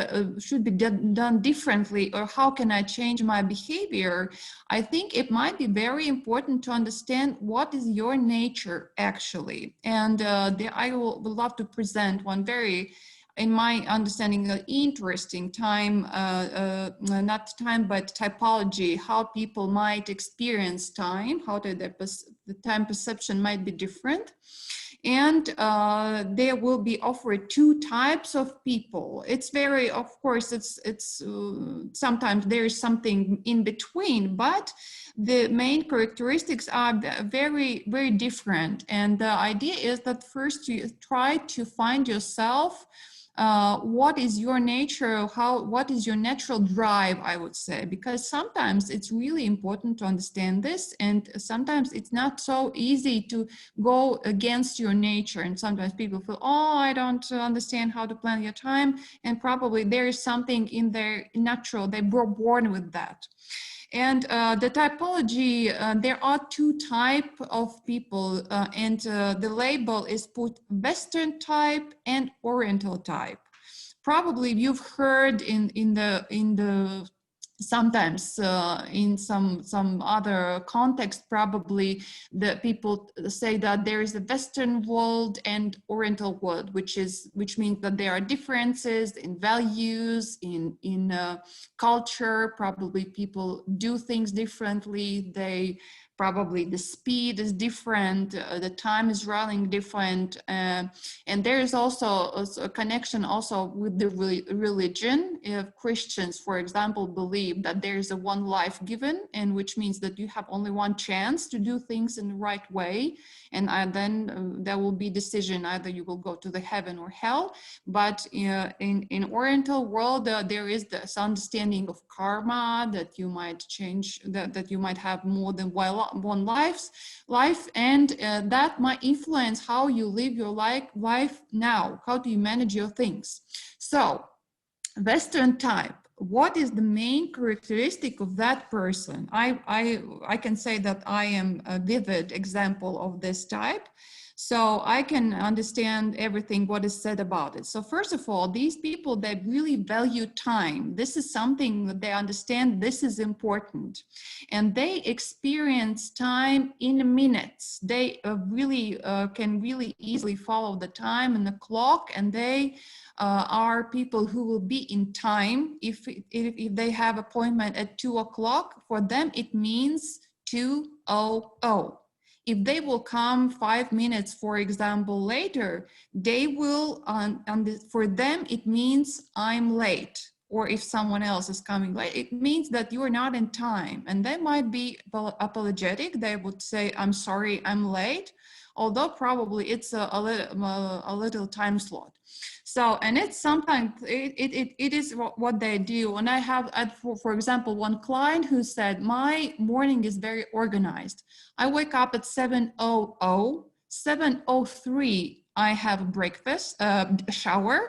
be done differently, or how can I change my behavior, I think it might be very important to understand what is your nature actually. And I would love to present one very, in my understanding, interesting time, not time, but typology, how people might experience time, how do they The time perception might be different. And there will be offered two types of people. It's very, of course, it's sometimes there is something in between, but the main characteristics are very, very different. And the idea is that first you try to find yourself. What is your nature? What is your natural drive, I would say, because sometimes it's really important to understand this, and sometimes it's not so easy to go against your nature. And sometimes people feel, oh, I don't understand how to plan your time, and probably there is something in their natural, they were born with that. And the typology, there are two types of people, and the label is put Western type and Oriental type. Probably you've heard in the sometimes in some other context, probably the people say that there is a Western world and Oriental world, which means that there are differences in values, in culture. Probably people do things differently. Probably the speed is different, the time is running different, and there is also a connection also with the religion. If Christians, for example, believe that there is a one life given, and which means that you have only one chance to do things in the right way, and then there will be decision, either you will go to the heaven or hell. But in Oriental world, there is this understanding of karma, that you might change, that you might have more than one life, and that might influence how you live your life now. How do you manage your things? So Western type, what is the main characteristic of that person? I can say that I am a vivid example of this type, so I can understand everything what is said about it. So first of all, these people, they really value time. This is something that they understand, this is important. And they experience time in minutes. They can really easily follow the time and the clock, and they are people who will be in time. If they have appointment at 2 o'clock, for them it means 2:00. If they will come 5 minutes, for example, later, they will, for them, it means I'm late. Or if someone else is coming late, it means that you are not in time. And they might be apologetic. They would say, I'm sorry, I'm late. Although probably it's a little time slot. So, and it's sometimes, it is what they do. And I have, for example, one client who said, my morning is very organized. I wake up at 7:00, 7:03, I have breakfast, shower,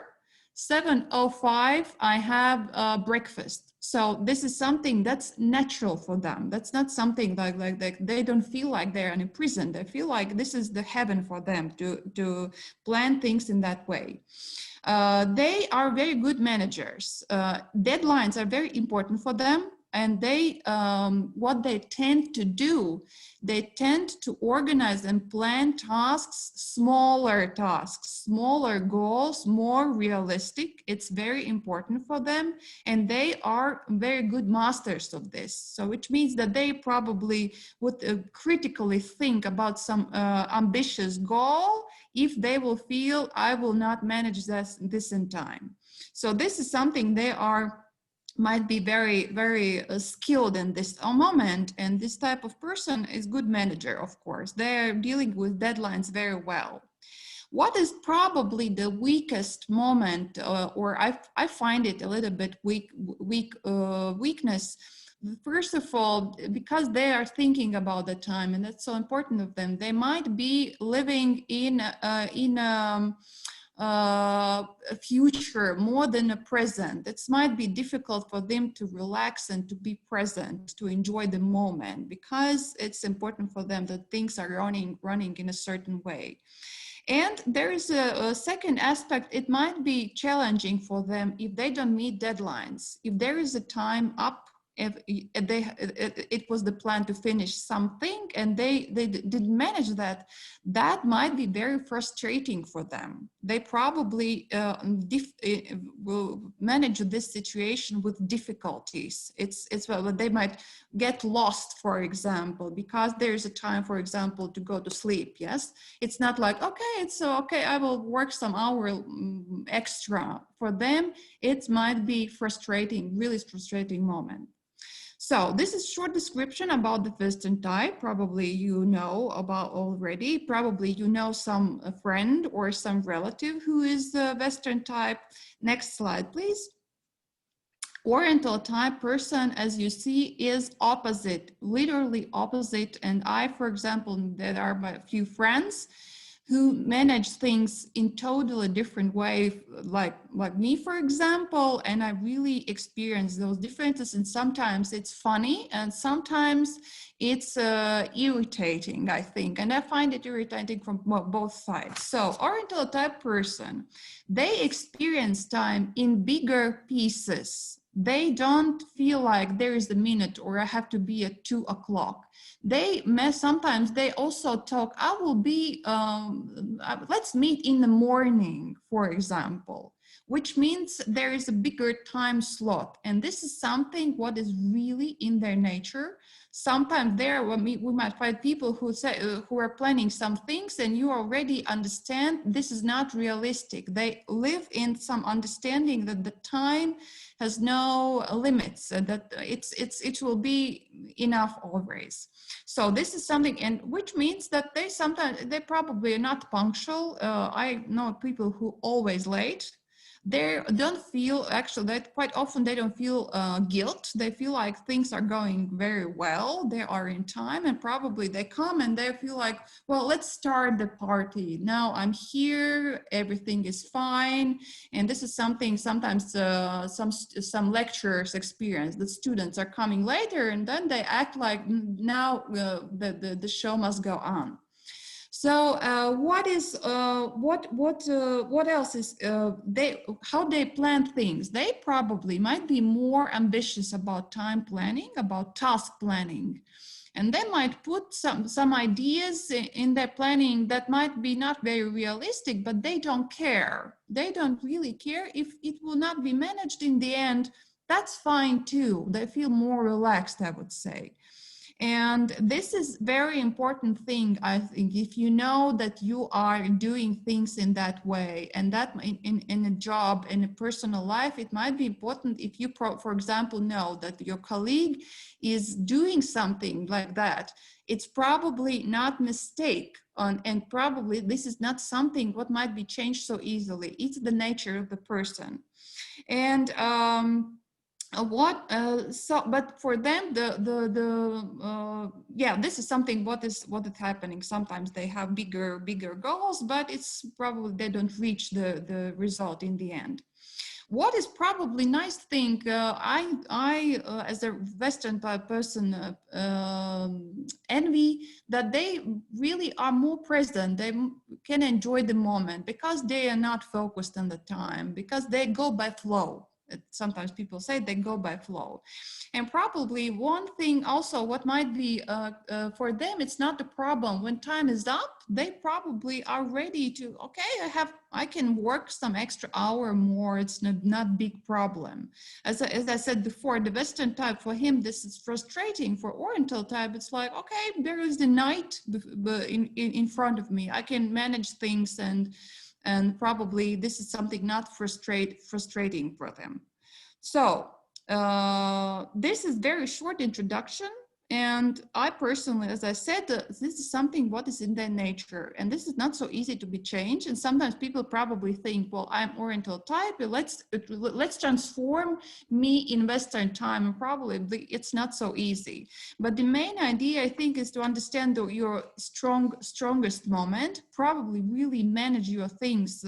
7:05, I have breakfast. So this is something that's natural for them. That's not something like they don't feel like they're in a prison. They feel like this is the heaven for them to plan things in that way. They are very good managers. Deadlines are very important for them. And they, what they tend to do, they tend to organize and plan tasks, smaller goals, more realistic. It's very important for them. And they are very good masters of this. So which means that they probably would critically think about some ambitious goal if they will feel, I will not manage this in time. So this is something they might be very, very skilled in this moment. And this type of person is good manager, of course. They're dealing with deadlines very well. What is probably the weakest moment, or I find it a little bit weakness. First of all, because they are thinking about the time, and that's so important of them, they might be living in a future more than a present. It might be difficult for them to relax and to be present, to enjoy the moment, because it's important for them that things are running in a certain way. And there is a second aspect. It might be challenging for them if they don't meet deadlines. If there is a time up if it was the plan to finish something and they didn't manage that, that might be very frustrating for them. They probably will manage this situation with difficulties. It's well, they might get lost, for example, because there's a time, for example, to go to sleep. Yes, it's not like, okay, it's okay, I will work some hour extra. For them, it might be frustrating, really frustrating moment. So this is short description about the Western type. Probably you know about already. Probably you know some friend or some relative who is the Western type. Next slide, please. Oriental type person, as you see, is opposite, literally opposite. And I, for example, there are a few friends who manage things in totally different way, like me, for example, and I really experience those differences. And sometimes it's funny, and sometimes it's irritating, I think. And I find it irritating from both sides. So Oriental type person, they experience time in bigger pieces. They don't feel like there is a minute or I have to be at 2 o'clock. They sometimes they also talk, I will be, let's meet in the morning, for example, which means there is a bigger time slot. And this is something what is really in their nature. Sometimes we might find people who say, who are planning some things and you already understand this is not realistic. They live in some understanding that the time has no limits, that it will be enough always. So this is something, and which means that they probably are not punctual. I know people who always late. They don't feel, actually, that quite often they don't feel guilt. They feel like things are going very well. They are in time, and probably they come and they feel like, well, let's start the party. Now I'm here, everything is fine. And this is something sometimes some lecturers experience. The students are coming later and then they act like now the show must go on. So what else is how they plan things? They probably might be more ambitious about time planning, about task planning, and they might put some ideas in their planning that might be not very realistic, but they don't care. They don't really care if it will not be managed in the end. That's fine too. They feel more relaxed, I would say. And this is very important thing, I think, if you know that you are doing things in that way, and that in a job, in a personal life, it might be important if you, for example, know that your colleague is doing something like that. It's probably not mistake, and probably this is not something what might be changed so easily. It's the nature of the person. And but for them yeah, this is something what is happening. Sometimes they have bigger goals, but it's probably they don't reach the result in the end. What is probably nice thing, I as a Western type person envy that they really are more present. They can enjoy the moment because they are not focused on the time, because they go by flow. Sometimes people say they go by flow. And probably one thing also what might be for them, it's not a problem. When time is up, they probably are ready to, okay, I can work some extra hour more. It's not big problem. As I said before, the Western type, for him, this is frustrating. For Oriental type, it's like, okay, there is the night in front of me. I can manage things, and probably this is something not frustrating for them. So this is very short introduction, and I personally, as I said, this is something what is in their nature, and this is not so easy to be changed. And sometimes people probably think, well, I'm Oriental type, let's transform me in Western time, and probably it's not so easy. But the main idea, I think, is to understand your strongest moment, probably really manage your things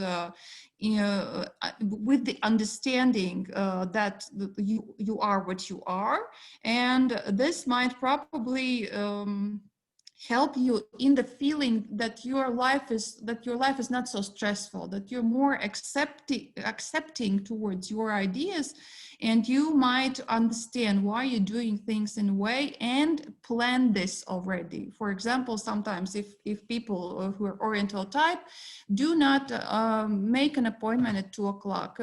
with the understanding that you are what you are. And this might probably help you in the feeling that your life is not so stressful, that you're more accepting towards your ideas, and you might understand why you're doing things in a way and plan this already. For example, sometimes if people who are Oriental type do not make an appointment at 2 o'clock,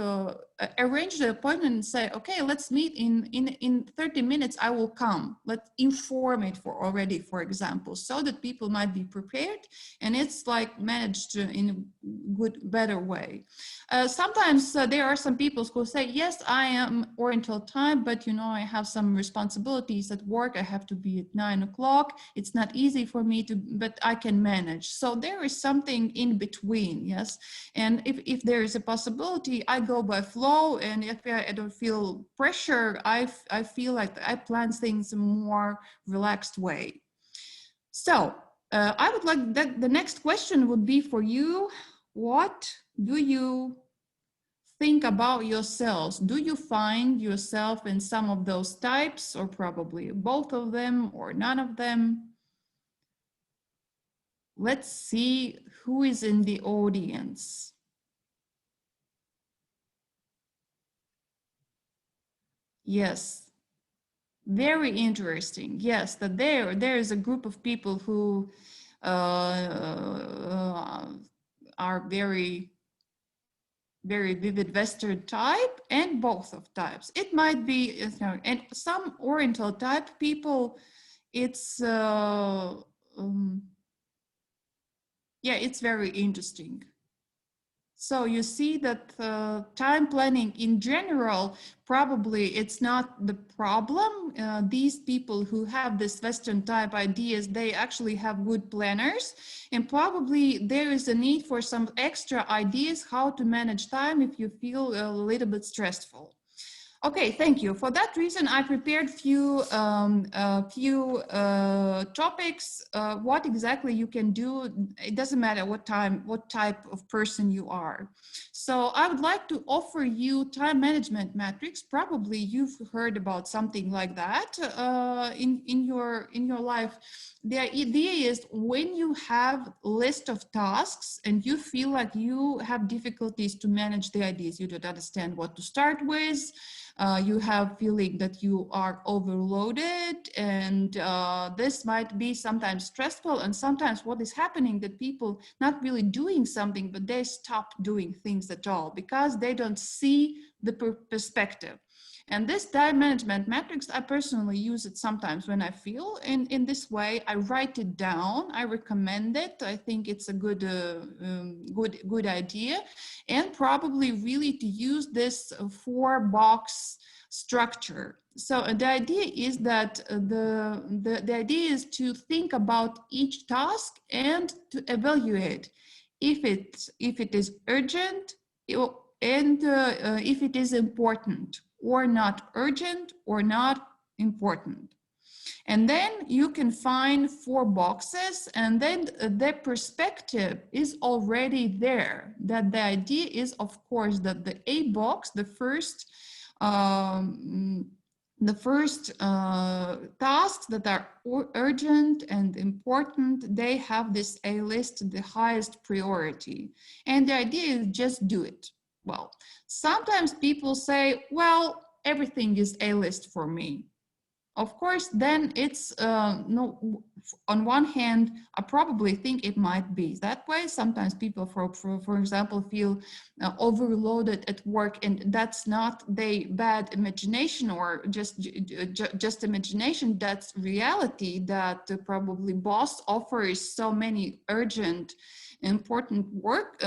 arrange the appointment and say, okay, let's meet in 30 minutes, I will come. Let's inform it already, for example, so that people might be prepared and it's like managed in a better way. Sometimes there are some people who say, yes, I am Oriental time, but you know, I have some responsibilities at work. I have to be at 9 o'clock. It's not easy for me to, but I can manage. So there is something in between, yes. And if there is a possibility, I go by flow, and if I don't feel pressure, I feel like I plan things in a more relaxed way. So I would like that the next question would be for you. What do you think about yourselves? Do you find yourself in some of those types, or probably both of them or none of them? Let's see who is in the audience. Yes, very interesting. Yes, that there is a group of people who are very vivid Western type, and both of types. It might be, you know, and some Oriental type people, it's yeah, it's very interesting. So you see that time planning in general, probably it's not the problem. These people who have this Western type ideas, they actually have good planners, and probably there is a need for some extra ideas how to manage time if you feel a little bit stressful. Okay, thank you. For that reason, I prepared few topics. What exactly you can do, it doesn't matter what type of person you are. So I would like to offer you time management matrix. Probably you've heard about something like that in your life. The idea is when you have a list of tasks and you feel like you have difficulties to manage the ideas, you don't understand what to start with, you have feeling that you are overloaded, and this might be sometimes stressful, and sometimes what is happening that people not really doing something, but they stop doing things at all because they don't see the perspective. And this time management matrix, I personally use it sometimes when I feel in this way. I write it down. I recommend it. I think it's a good idea, and probably really to use this 4-box structure. So the idea is that the idea is to think about each task and to evaluate if it is urgent and if it is important, or not urgent or not important. And then you can find 4 boxes, and then the perspective is already there. That the idea is, of course, that the A box, the first tasks that are urgent and important, they have this A list, the highest priority. And the idea is just do it. Well, sometimes people say, well, everything is A list for me. Of course, then it's no. On one hand, I probably think it might be that way. Sometimes people, for example, feel overloaded at work, and that's not their bad imagination or just imagination. That's reality. That probably boss offers so many urgent, important work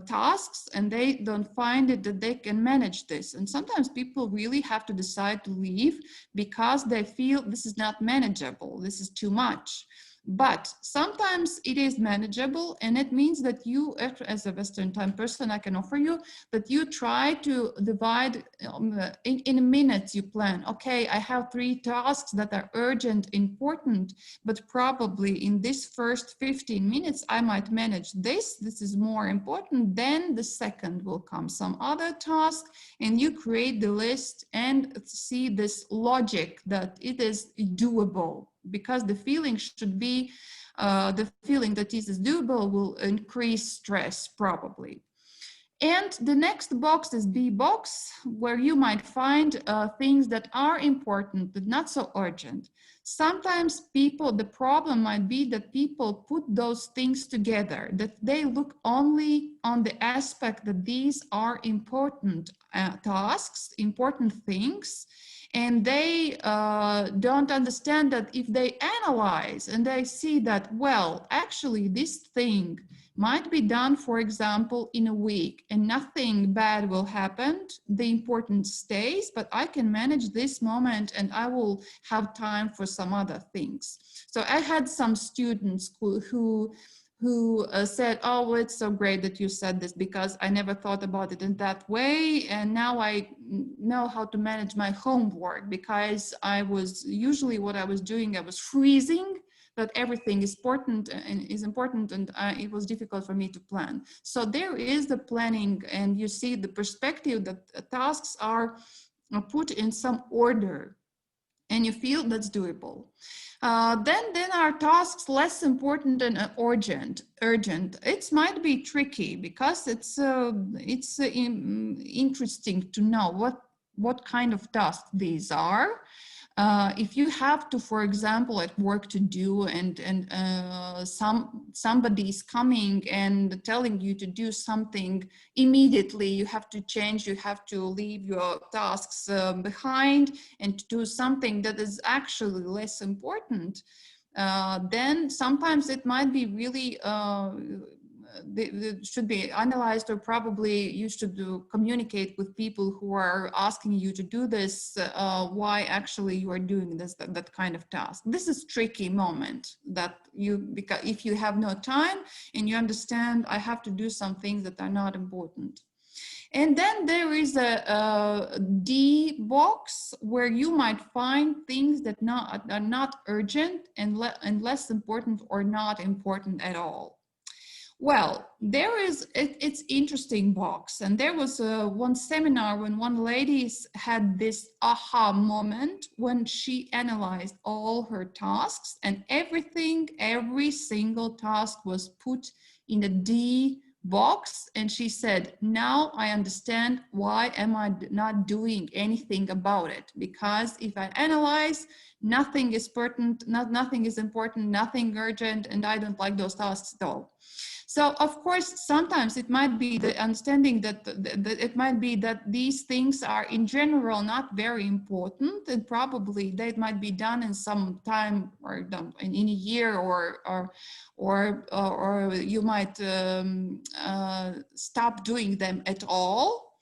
tasks, and they don't find it that they can manage this. And sometimes people really have to decide to leave because they feel this is not manageable, this is too much. But sometimes it is manageable, and it means that you, as a Western time person, I can offer you that you try to divide in minutes. You plan, okay, I have 3 tasks that are urgent, important, but probably in this first 15 minutes, I might manage this. This is more important. Then the second will come some other task, and you create the list and see this logic that it is doable. because the feeling should be, the feeling that this is doable will increase stress probably. And the next box is B box, where you might find things that are important but not so urgent. Sometimes people, the problem might be that people put those things together, that they look only on the aspect that these are important tasks, important things, and they don't understand that if they analyze and they see that, well, actually this thing might be done, for example, in a week and nothing bad will happen. The important stays, but I can manage this moment and I will have time for some other things. So I had some students who said, oh, well, it's so great that you said this because I never thought about it in that way. And now I know how to manage my homework, because I was usually what I was doing, I was freezing that everything is important and it was difficult for me to plan. So there is the planning, and you see the perspective that tasks are put in some order, and you feel that's doable. Then are tasks less important and urgent. It might be tricky because it's interesting to know what kind of tasks these are. If you have to, for example, at work to do, and somebody is coming and telling you to do something immediately, you have to change, you have to leave your tasks behind and to do something that is actually less important, then sometimes it might be really should be analyzed, or probably you should communicate with people who are asking you to do this, why actually you are doing this, that kind of task. This is tricky moment that because if you have no time and you understand I have to do some things that are not important. And then there is a D box where you might find things that are not urgent and less important or not important at all. Well, it's interesting box. And there was one seminar when one lady had this aha moment when she analyzed all her tasks, and every single task was put in a D box. And she said, now I understand why am I not doing anything about it? Because if I analyze, nothing is important, nothing is important, nothing urgent, and I don't like those tasks at all. So of course, sometimes it might be the understanding that it might be that these things are in general not very important, and probably they might be done in some time, or done in a year, or you might stop doing them at all.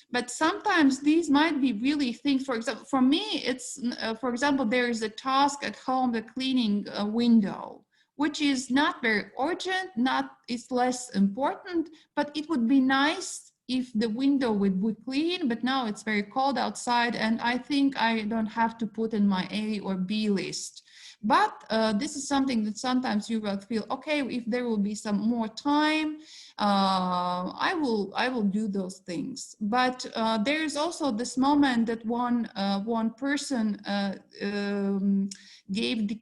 But sometimes these might be really things. For example, for me, it's for example, there is a task at home, the cleaning a window, which is not very urgent, it's less important, but it would be nice if the window would be clean, but now it's very cold outside, and I think I don't have to put in my A or B list. But this is something that sometimes you will feel, okay, if there will be some more time, I will do those things. But there is also this moment that one person gave the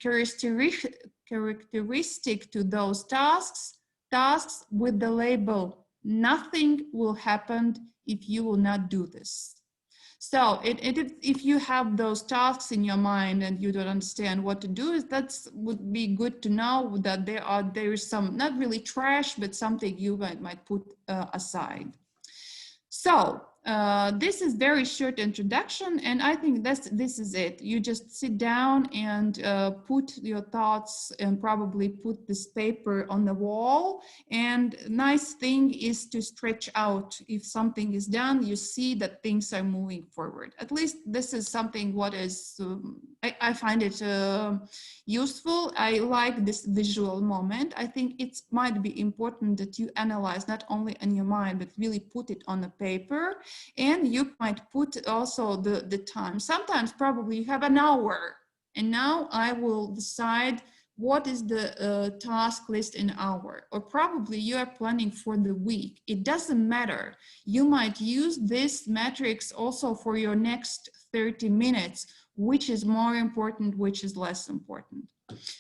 characteristic to those tasks with the label, nothing will happen if you will not do this. So if you have those tasks in your mind and you don't understand what to do, that would be good to know that there is some, not really trash, but something you might put aside. So this is very short introduction, and I think this is it. You just sit down and put your thoughts, and probably put this paper on the wall. And nice thing is to stretch out. If something is done, you see that things are moving forward. At least this is something what is, I find it useful. I like this visual moment. I think it might be important that you analyze not only in your mind, but really put it on the paper. And you might put also the time. Sometimes probably you have an hour, and now I will decide what is the task list in an hour, or probably you are planning for the week. It doesn't matter. You might use this matrix also for your next 30 minutes, which is more important, which is less important.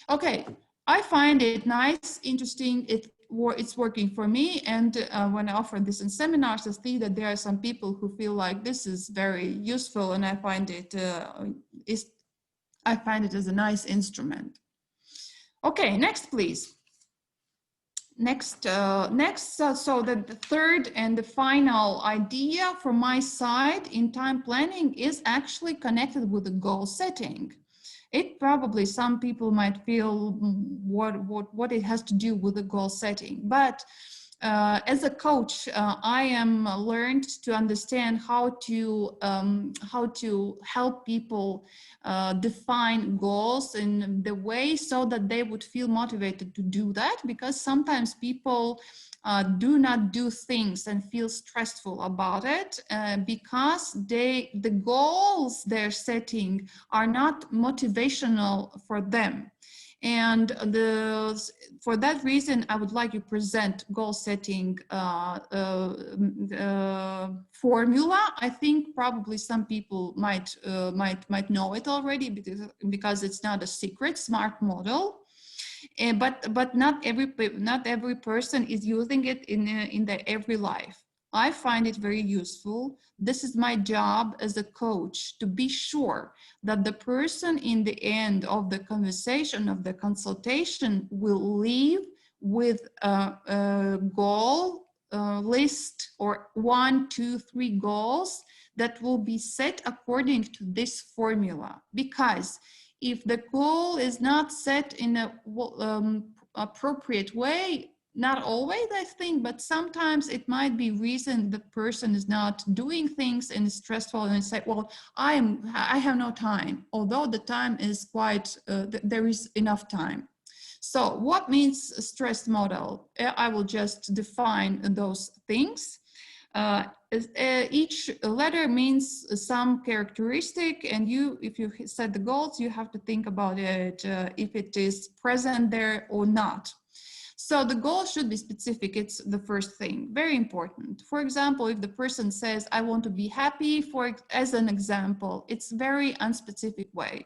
Okay, I find it nice, interesting, it's working for me, and when I offer this in seminars, I see that there are some people who feel like this is very useful, and I find it as a nice instrument. Okay, next please. Next, so the third and the final idea from my side in time planning is actually connected with the goal setting. It probably, some people might feel what it has to do with the goal setting, but as a coach, I am learned to understand how to help people define goals in the way so that they would feel motivated to do that, because sometimes people do not do things and feel stressful about it because the goals they're setting are not motivational for them. And for that reason, I would like to present goal setting formula. I think probably some people might know it already because it's not a secret. SMART model. But not every person is using it in their every life. I find it very useful. This is my job as a coach, to be sure that the person in the end of the conversation, of the consultation, will leave with a goal list, or 1, 2, 3 goals that will be set according to this formula. Because if the goal is not set in a appropriate way, not always, I think, but sometimes it might be reason the person is not doing things and is stressful, and say, well, I have no time, although the time is quite, there is enough time. So what means a stress model? I will just define those things. Each letter means some characteristic, and if you set the goals, you have to think about it, if it is present there or not. So the goal should be specific. It's the first thing, very important. For example, if the person says, I want to be happy, as an example, it's very unspecific way.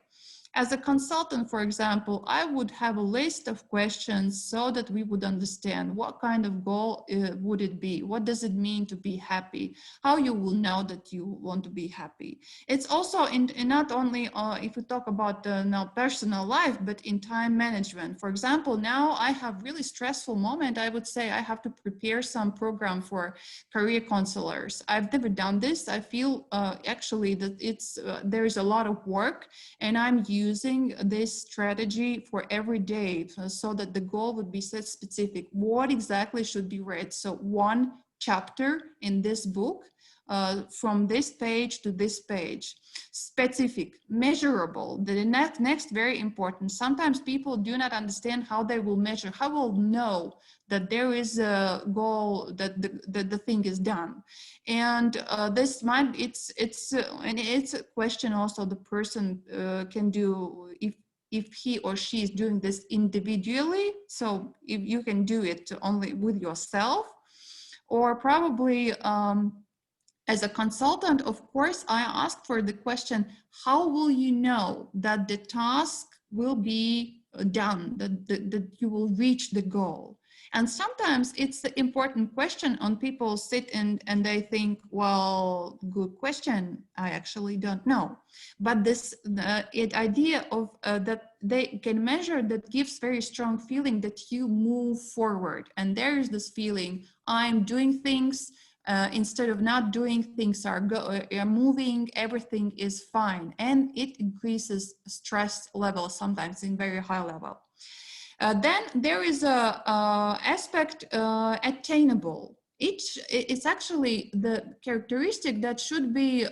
As a consultant, for example, I would have a list of questions so that we would understand what kind of goal would it be? What does it mean to be happy? How you will know that you want to be happy? It's also in not only if we talk about now personal life, but in time management. For example, now I have really stressful moment. I would say I have to prepare some program for career counselors. I've never done this. I feel actually that it's there is a lot of work, and I'm using this strategy for every day so that the goal would be set specific. What exactly should be read? So 1 chapter in this book, from this page to this page. Specific, measurable. The next very important. Sometimes people do not understand how they will measure, how will know that there is a goal, that the thing is done. And this might, and it's a question also the person can do if he or she is doing this individually. So if you can do it only with yourself, or probably as a consultant, of course, I ask for the question, how will you know that the task will be done, that you will reach the goal? And sometimes it's an important question, and people sit and they think, well, good question, I actually don't know. But this idea of that they can measure, that gives very strong feeling that you move forward. And there is this feeling, I'm doing things, instead of not doing, things are moving, everything is fine. And it increases stress level, sometimes in very high level. Then there is a aspect attainable. It's actually the characteristic that should be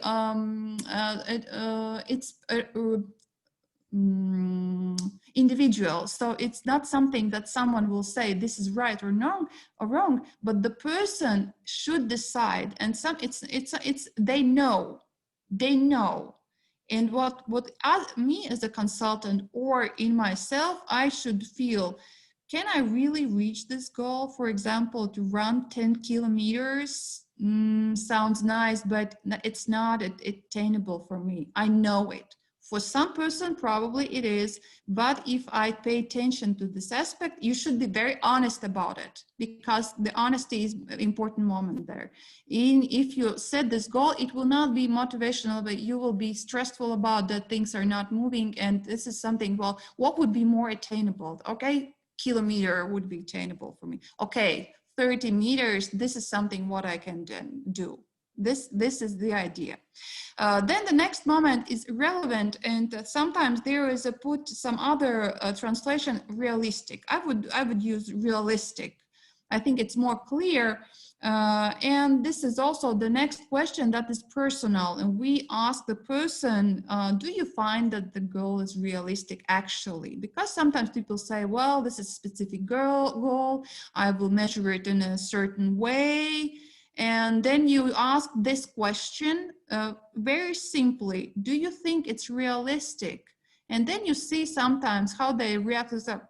individual. So it's not something that someone will say this is right or wrong, but the person should decide. And they know. And what me as a consultant or in myself, I should feel, can I really reach this goal? For example, to run 10 kilometers sounds nice, but it's not attainable for me. I know it. For some person, probably it is, but if I pay attention to this aspect, you should be very honest about it, because the honesty is an important moment there. If you set this goal, it will not be motivational, but you will be stressful about that things are not moving. And this is something, well, what would be more attainable? Okay, kilometer would be attainable for me. Okay, 30 meters, this is something what I can do. This is the idea. Then the next moment is relevant, and sometimes there is a put some other translation, realistic. I would use realistic. I think it's more clear. And this is also the next question that is personal. And we ask the person, do you find that the goal is realistic actually? Because sometimes people say, well, this is a specific goal. I will measure it in a certain way. And then you ask this question very simply, do you think it's realistic? And then you see sometimes how they react to that.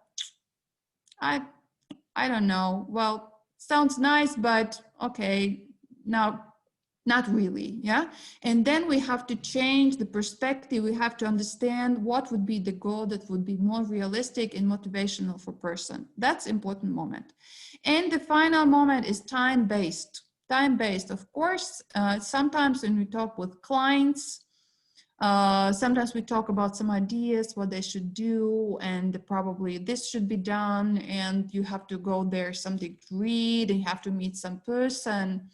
I don't know. Well, sounds nice, but okay, now not really, yeah? And then we have to change the perspective. We have to understand what would be the goal that would be more realistic and motivational for person. That's important moment. And the final moment is time-based. Time-based, of course. Sometimes when we talk with clients, sometimes we talk about some ideas, what they should do, and probably this should be done, and you have to go there, something to read, and you have to meet some person.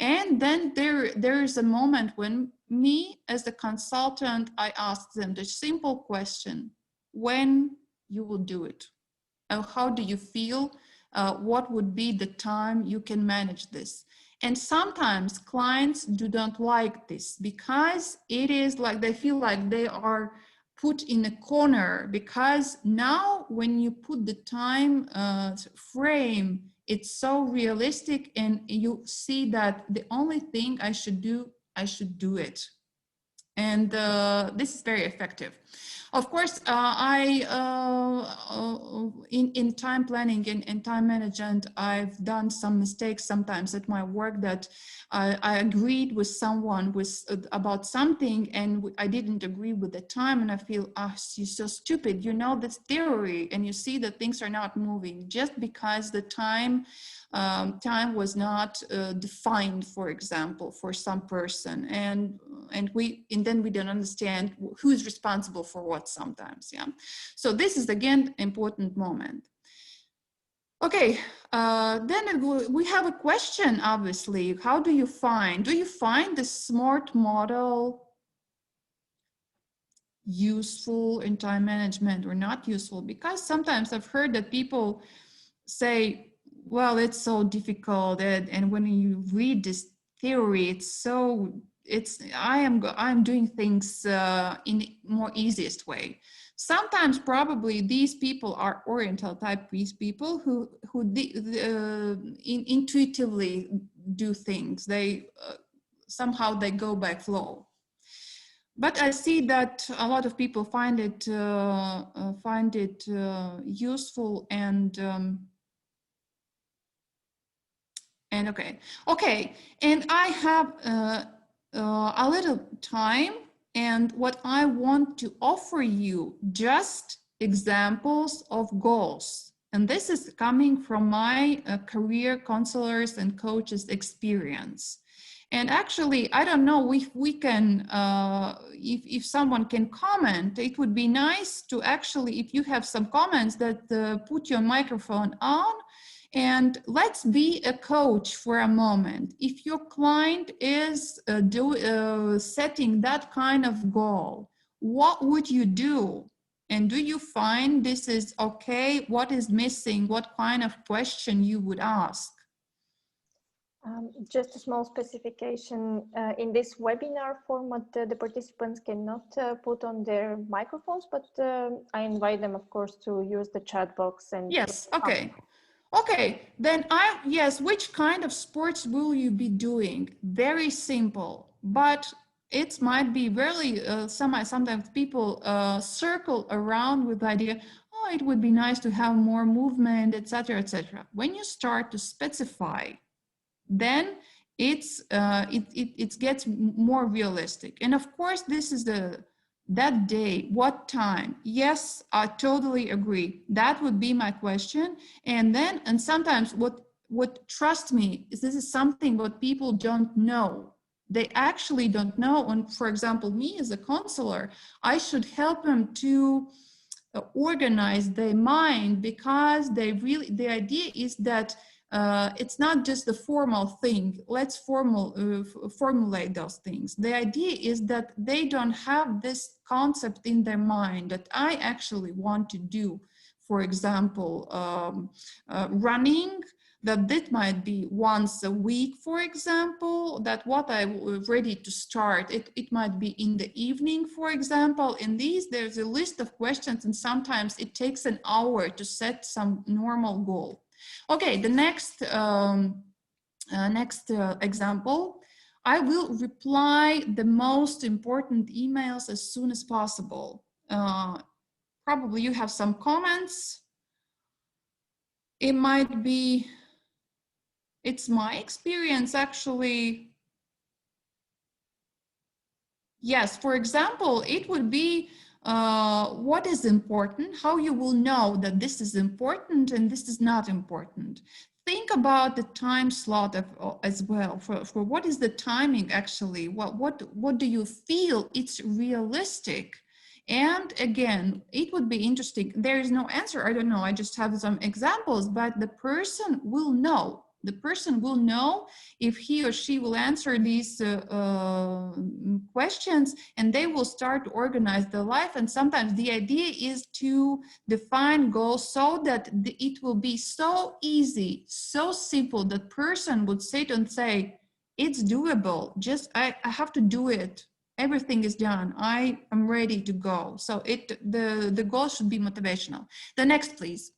And then there is a moment when me as the consultant, I ask them the simple question, when you will do it? How do you feel? What would be the time you can manage this? And sometimes clients do not like this because it is like they feel like they are put in a corner, because now when you put the time frame, it's so realistic, and you see that the only thing I should do it. And this is very effective. Of course, in time planning and time management, I've done some mistakes sometimes at my work that I agreed with someone about something, and I didn't agree with the time, and I feel, you're so stupid. You know this theory, and you see that things are not moving just because the time was not defined, for example, for some person, and then we don't understand who's responsible for what sometimes. Yeah, so this is again important moment. Okay, then we have a question, obviously. How do you find the SMART model useful in time management or not useful? Because sometimes I've heard that people say, well, it's so difficult, and when you read this theory, I'm doing things in more easiest way. Sometimes probably these people are Oriental type people who intuitively do things. They somehow they go by flow. But I see that a lot of people find it useful and okay, and I have a little time, and what I want to offer you just examples of goals, and this is coming from my career counselors and coaches experience. And actually, I don't know if we can, if someone can comment, it would be nice to actually, if you have some comments, that put your microphone on. And let's be a coach for a moment. If your client is setting that kind of goal, what would you do? And do you find this is okay? What is missing? What kind of question you would ask? Just a small specification, in this webinar format, the participants cannot put on their microphones, but I invite them, of course, to use the chat box. And yes, okay. Okay, then yes, which kind of sports will you be doing? Very simple, but it might be really, sometimes people circle around with the idea, oh, it would be nice to have more movement, etc., etc. When you start to specify, then it gets more realistic. And of course, this is that day, what time? Yes, I totally agree. That would be my question. And then, and sometimes what trust me, is this is something what people don't know. They actually don't know. And for example, me as a counselor, I should help them to organize their mind, because they really, the idea is that it's not just the formal thing. Let's formulate those things. The idea is that they don't have this concept in their mind that I actually want to do, for example, running, that might be once a week, for example, that what I'm ready to start, it might be in the evening, for example. In these, there's a list of questions, and sometimes it takes an hour to set some normal goal. Okay, the next, example, I will reply the most important emails as soon as possible. Probably you have some comments. It might be, it's my experience actually. Yes, for example, it would be what is important, how you will know that this is important and this is not important. Think about the time slot as well, for what is the timing actually, what do you feel it's realistic? And again, it would be interesting. There is no answer, I don't know, I just have some examples, but the person will know. The person will know if he or she will answer these questions, and they will start to organize their life. And sometimes the idea is to define goals so that it will be so easy, so simple, that person would sit and say, it's doable, just I have to do it. Everything is done. I am ready to go. So the goal should be motivational. The next, please.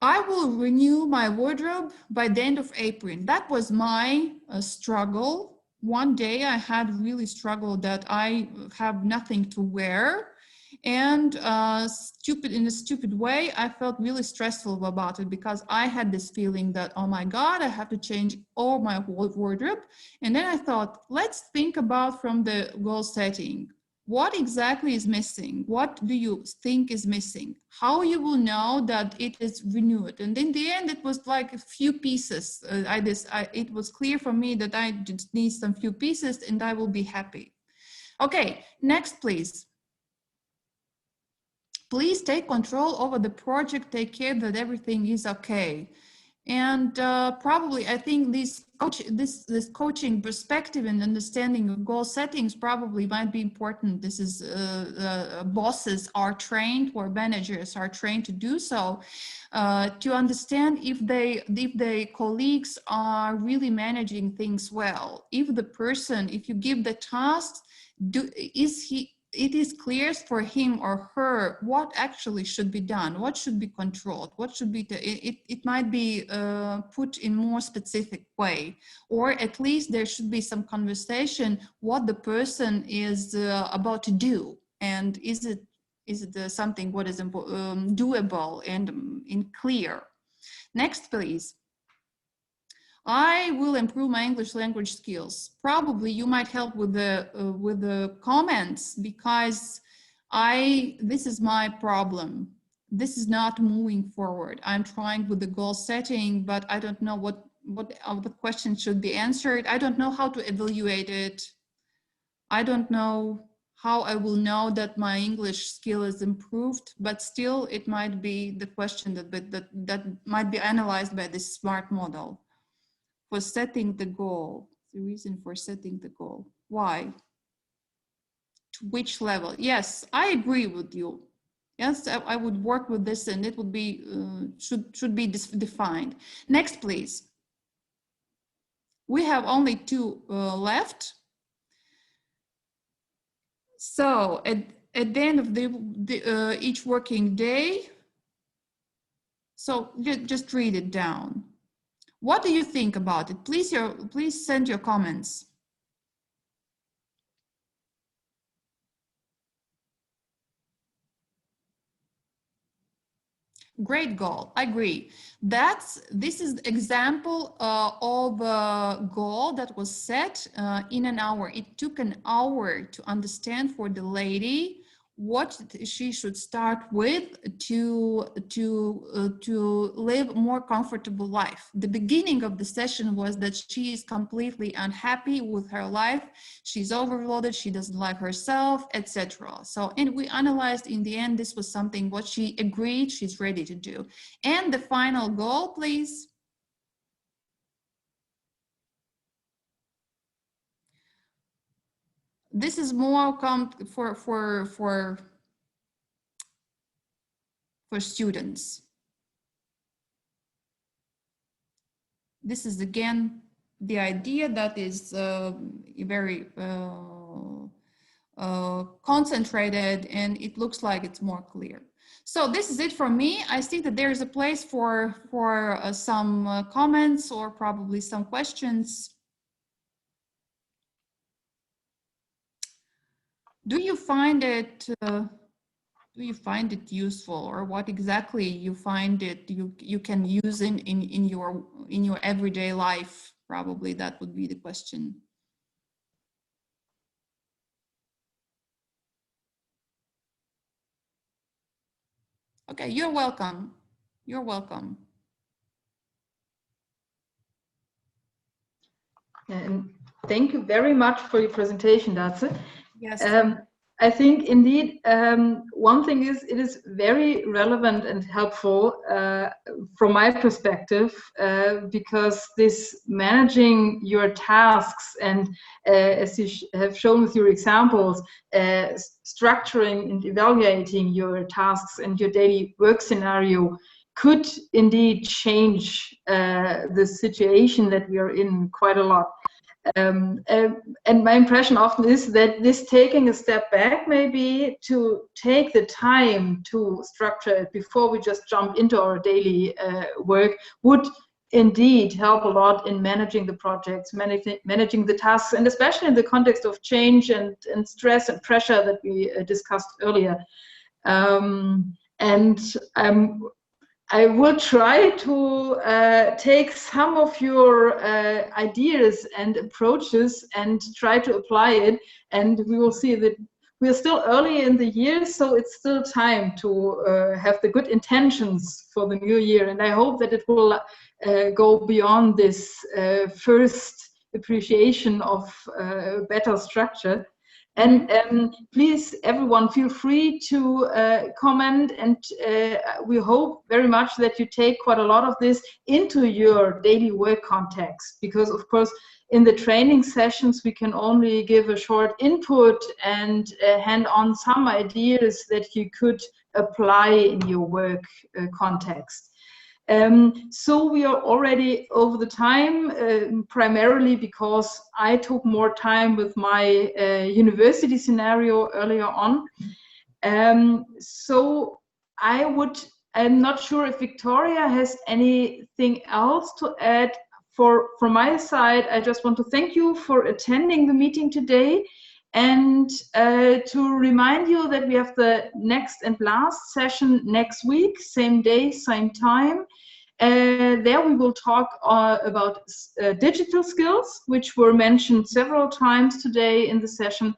I will renew my wardrobe by the end of April. That was my struggle. One day I had really struggled that I have nothing to wear, and in a stupid way, I felt really stressful about it, because I had this feeling that, oh my God, I have to change all my wardrobe. And then I thought, let's think about from the goal setting. What exactly is missing? What do you think is missing? How you will know that it is renewed? And in the end, it was like a few pieces. It was clear for me that I just need some few pieces and I will be happy. Okay, next, please. Please take control over the project, take care that everything is okay. And probably, I think this coaching perspective and understanding of goal settings probably might be important. This is bosses are trained, or managers are trained to do so, to understand if the colleagues are really managing things well. If the person, if you give the task, it is clear for him or her what actually should be done, what should be controlled, what should be, it might be put in more specific way, or at least there should be some conversation what the person is about to do, and is it something what is doable and in clear. Next, please. I will improve my English language skills. Probably you might help with the comments, because this is my problem. This is not moving forward. I'm trying with the goal setting, but I don't know what question should be answered. I don't know how to evaluate it. I don't know how I will know that my English skill is improved, but still it might be the question that might be analyzed by this SMART model. For setting the goal, the reason for setting the goal. Why? To which level? Yes, I agree with you. Yes, I would work with this, and it would be should be defined. Next, please. We have only 2 left. So at the end of each working day, so just read it down. What do you think about it? Please send your comments. Great goal. I agree. This is example of a goal that was set in an hour. It took an hour to understand for the lady what she should start with to live more comfortable life. The beginning of the session was that she is completely unhappy with her life. She's overloaded. She doesn't like herself, etc. So, and we analyzed in the end, this was something what she agreed she's ready to do. And the final goal, please. This is more for students. This is again the idea that is very concentrated, and it looks like it's more clear. So this is it from me. I think that there is a place for some comments or probably some questions. Do you find it useful, or what exactly you find it you can use in your everyday life? Probably that would be the question. Okay, you're welcome. You're welcome. And thank you very much for your presentation, Dace. Yes. I think indeed one thing is it is very relevant and helpful from my perspective because this managing your tasks and as you have shown with your examples, structuring and evaluating your tasks and your daily work scenario could indeed change the situation that we are in quite a lot. And my impression often is that this taking a step back, maybe to take the time to structure it before we just jump into our daily work, would indeed help a lot in managing the projects, managing the tasks, and especially in the context of change and stress and pressure that we discussed earlier. I will try to take some of your ideas and approaches and try to apply it, and we will see that we're still early in the year, so it's still time to have the good intentions for the new year, and I hope that it will go beyond this first appreciation of better structure. And please, everyone, feel free to comment, and we hope very much that you take quite a lot of this into your daily work context, because of course in the training sessions we can only give a short input and hand on some ideas that you could apply in your work context. So we are already over the time, primarily because I took more time with my university scenario earlier on. So I'm not sure if Victoria has anything else to add. From my side, I just want to thank you for attending the meeting today, and to remind you that we have the next and last session next week, same day, same time. There we will talk about digital skills, which were mentioned several times today in the session.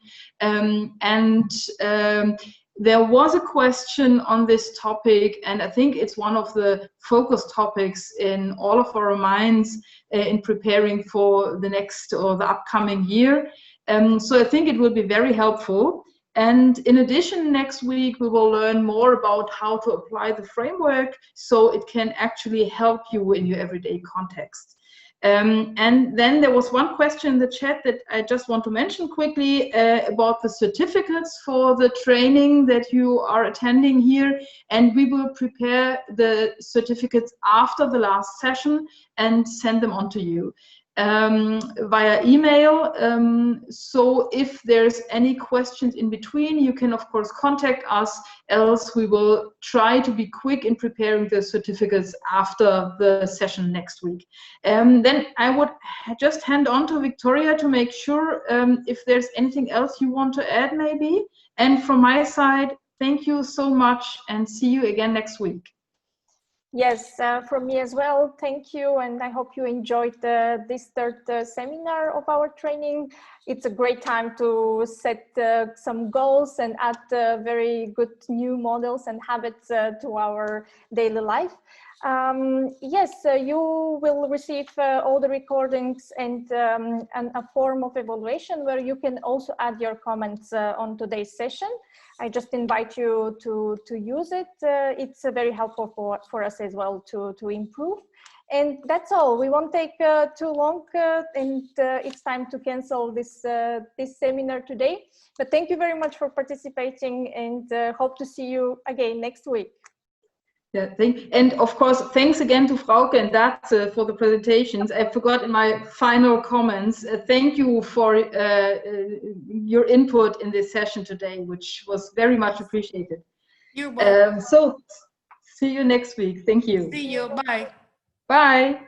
There was a question on this topic, and I think it's one of the focus topics in all of our minds in preparing for the next or the upcoming year. So I think it will be very helpful. And in addition, next week we will learn more about how to apply the framework so it can actually help you in your everyday context. And then there was one question in the chat that I just want to mention quickly about the certificates for the training that you are attending here. And we will prepare the certificates after the last session and send them on to you via email. So if there's any questions in between, you can of course contact us, else we will try to be quick in preparing the certificates after the session next week. Then I would just hand on to Victoria to make sure if there's anything else you want to add maybe. And from my side, thank you so much and see you again next week. Yes, from me as well. Thank you, and I hope you enjoyed this third seminar of our training. It's a great time to set some goals and add very good new models and habits to our daily life. Yes, you will receive all the recordings and a form of evaluation where you can also add your comments on today's session. I just invite you to use it. It's very helpful for us as well to improve. And that's all. We won't take too long, and it's time to cancel this seminar today. But thank you very much for participating, and hope to see you again next week. Yeah, and of course, thanks again to Frauke and Datze for the presentations. I forgot in my final comments, thank you for your input in this session today, which was very much appreciated. You're welcome. So, see you next week. Thank you. See you. Bye. Bye.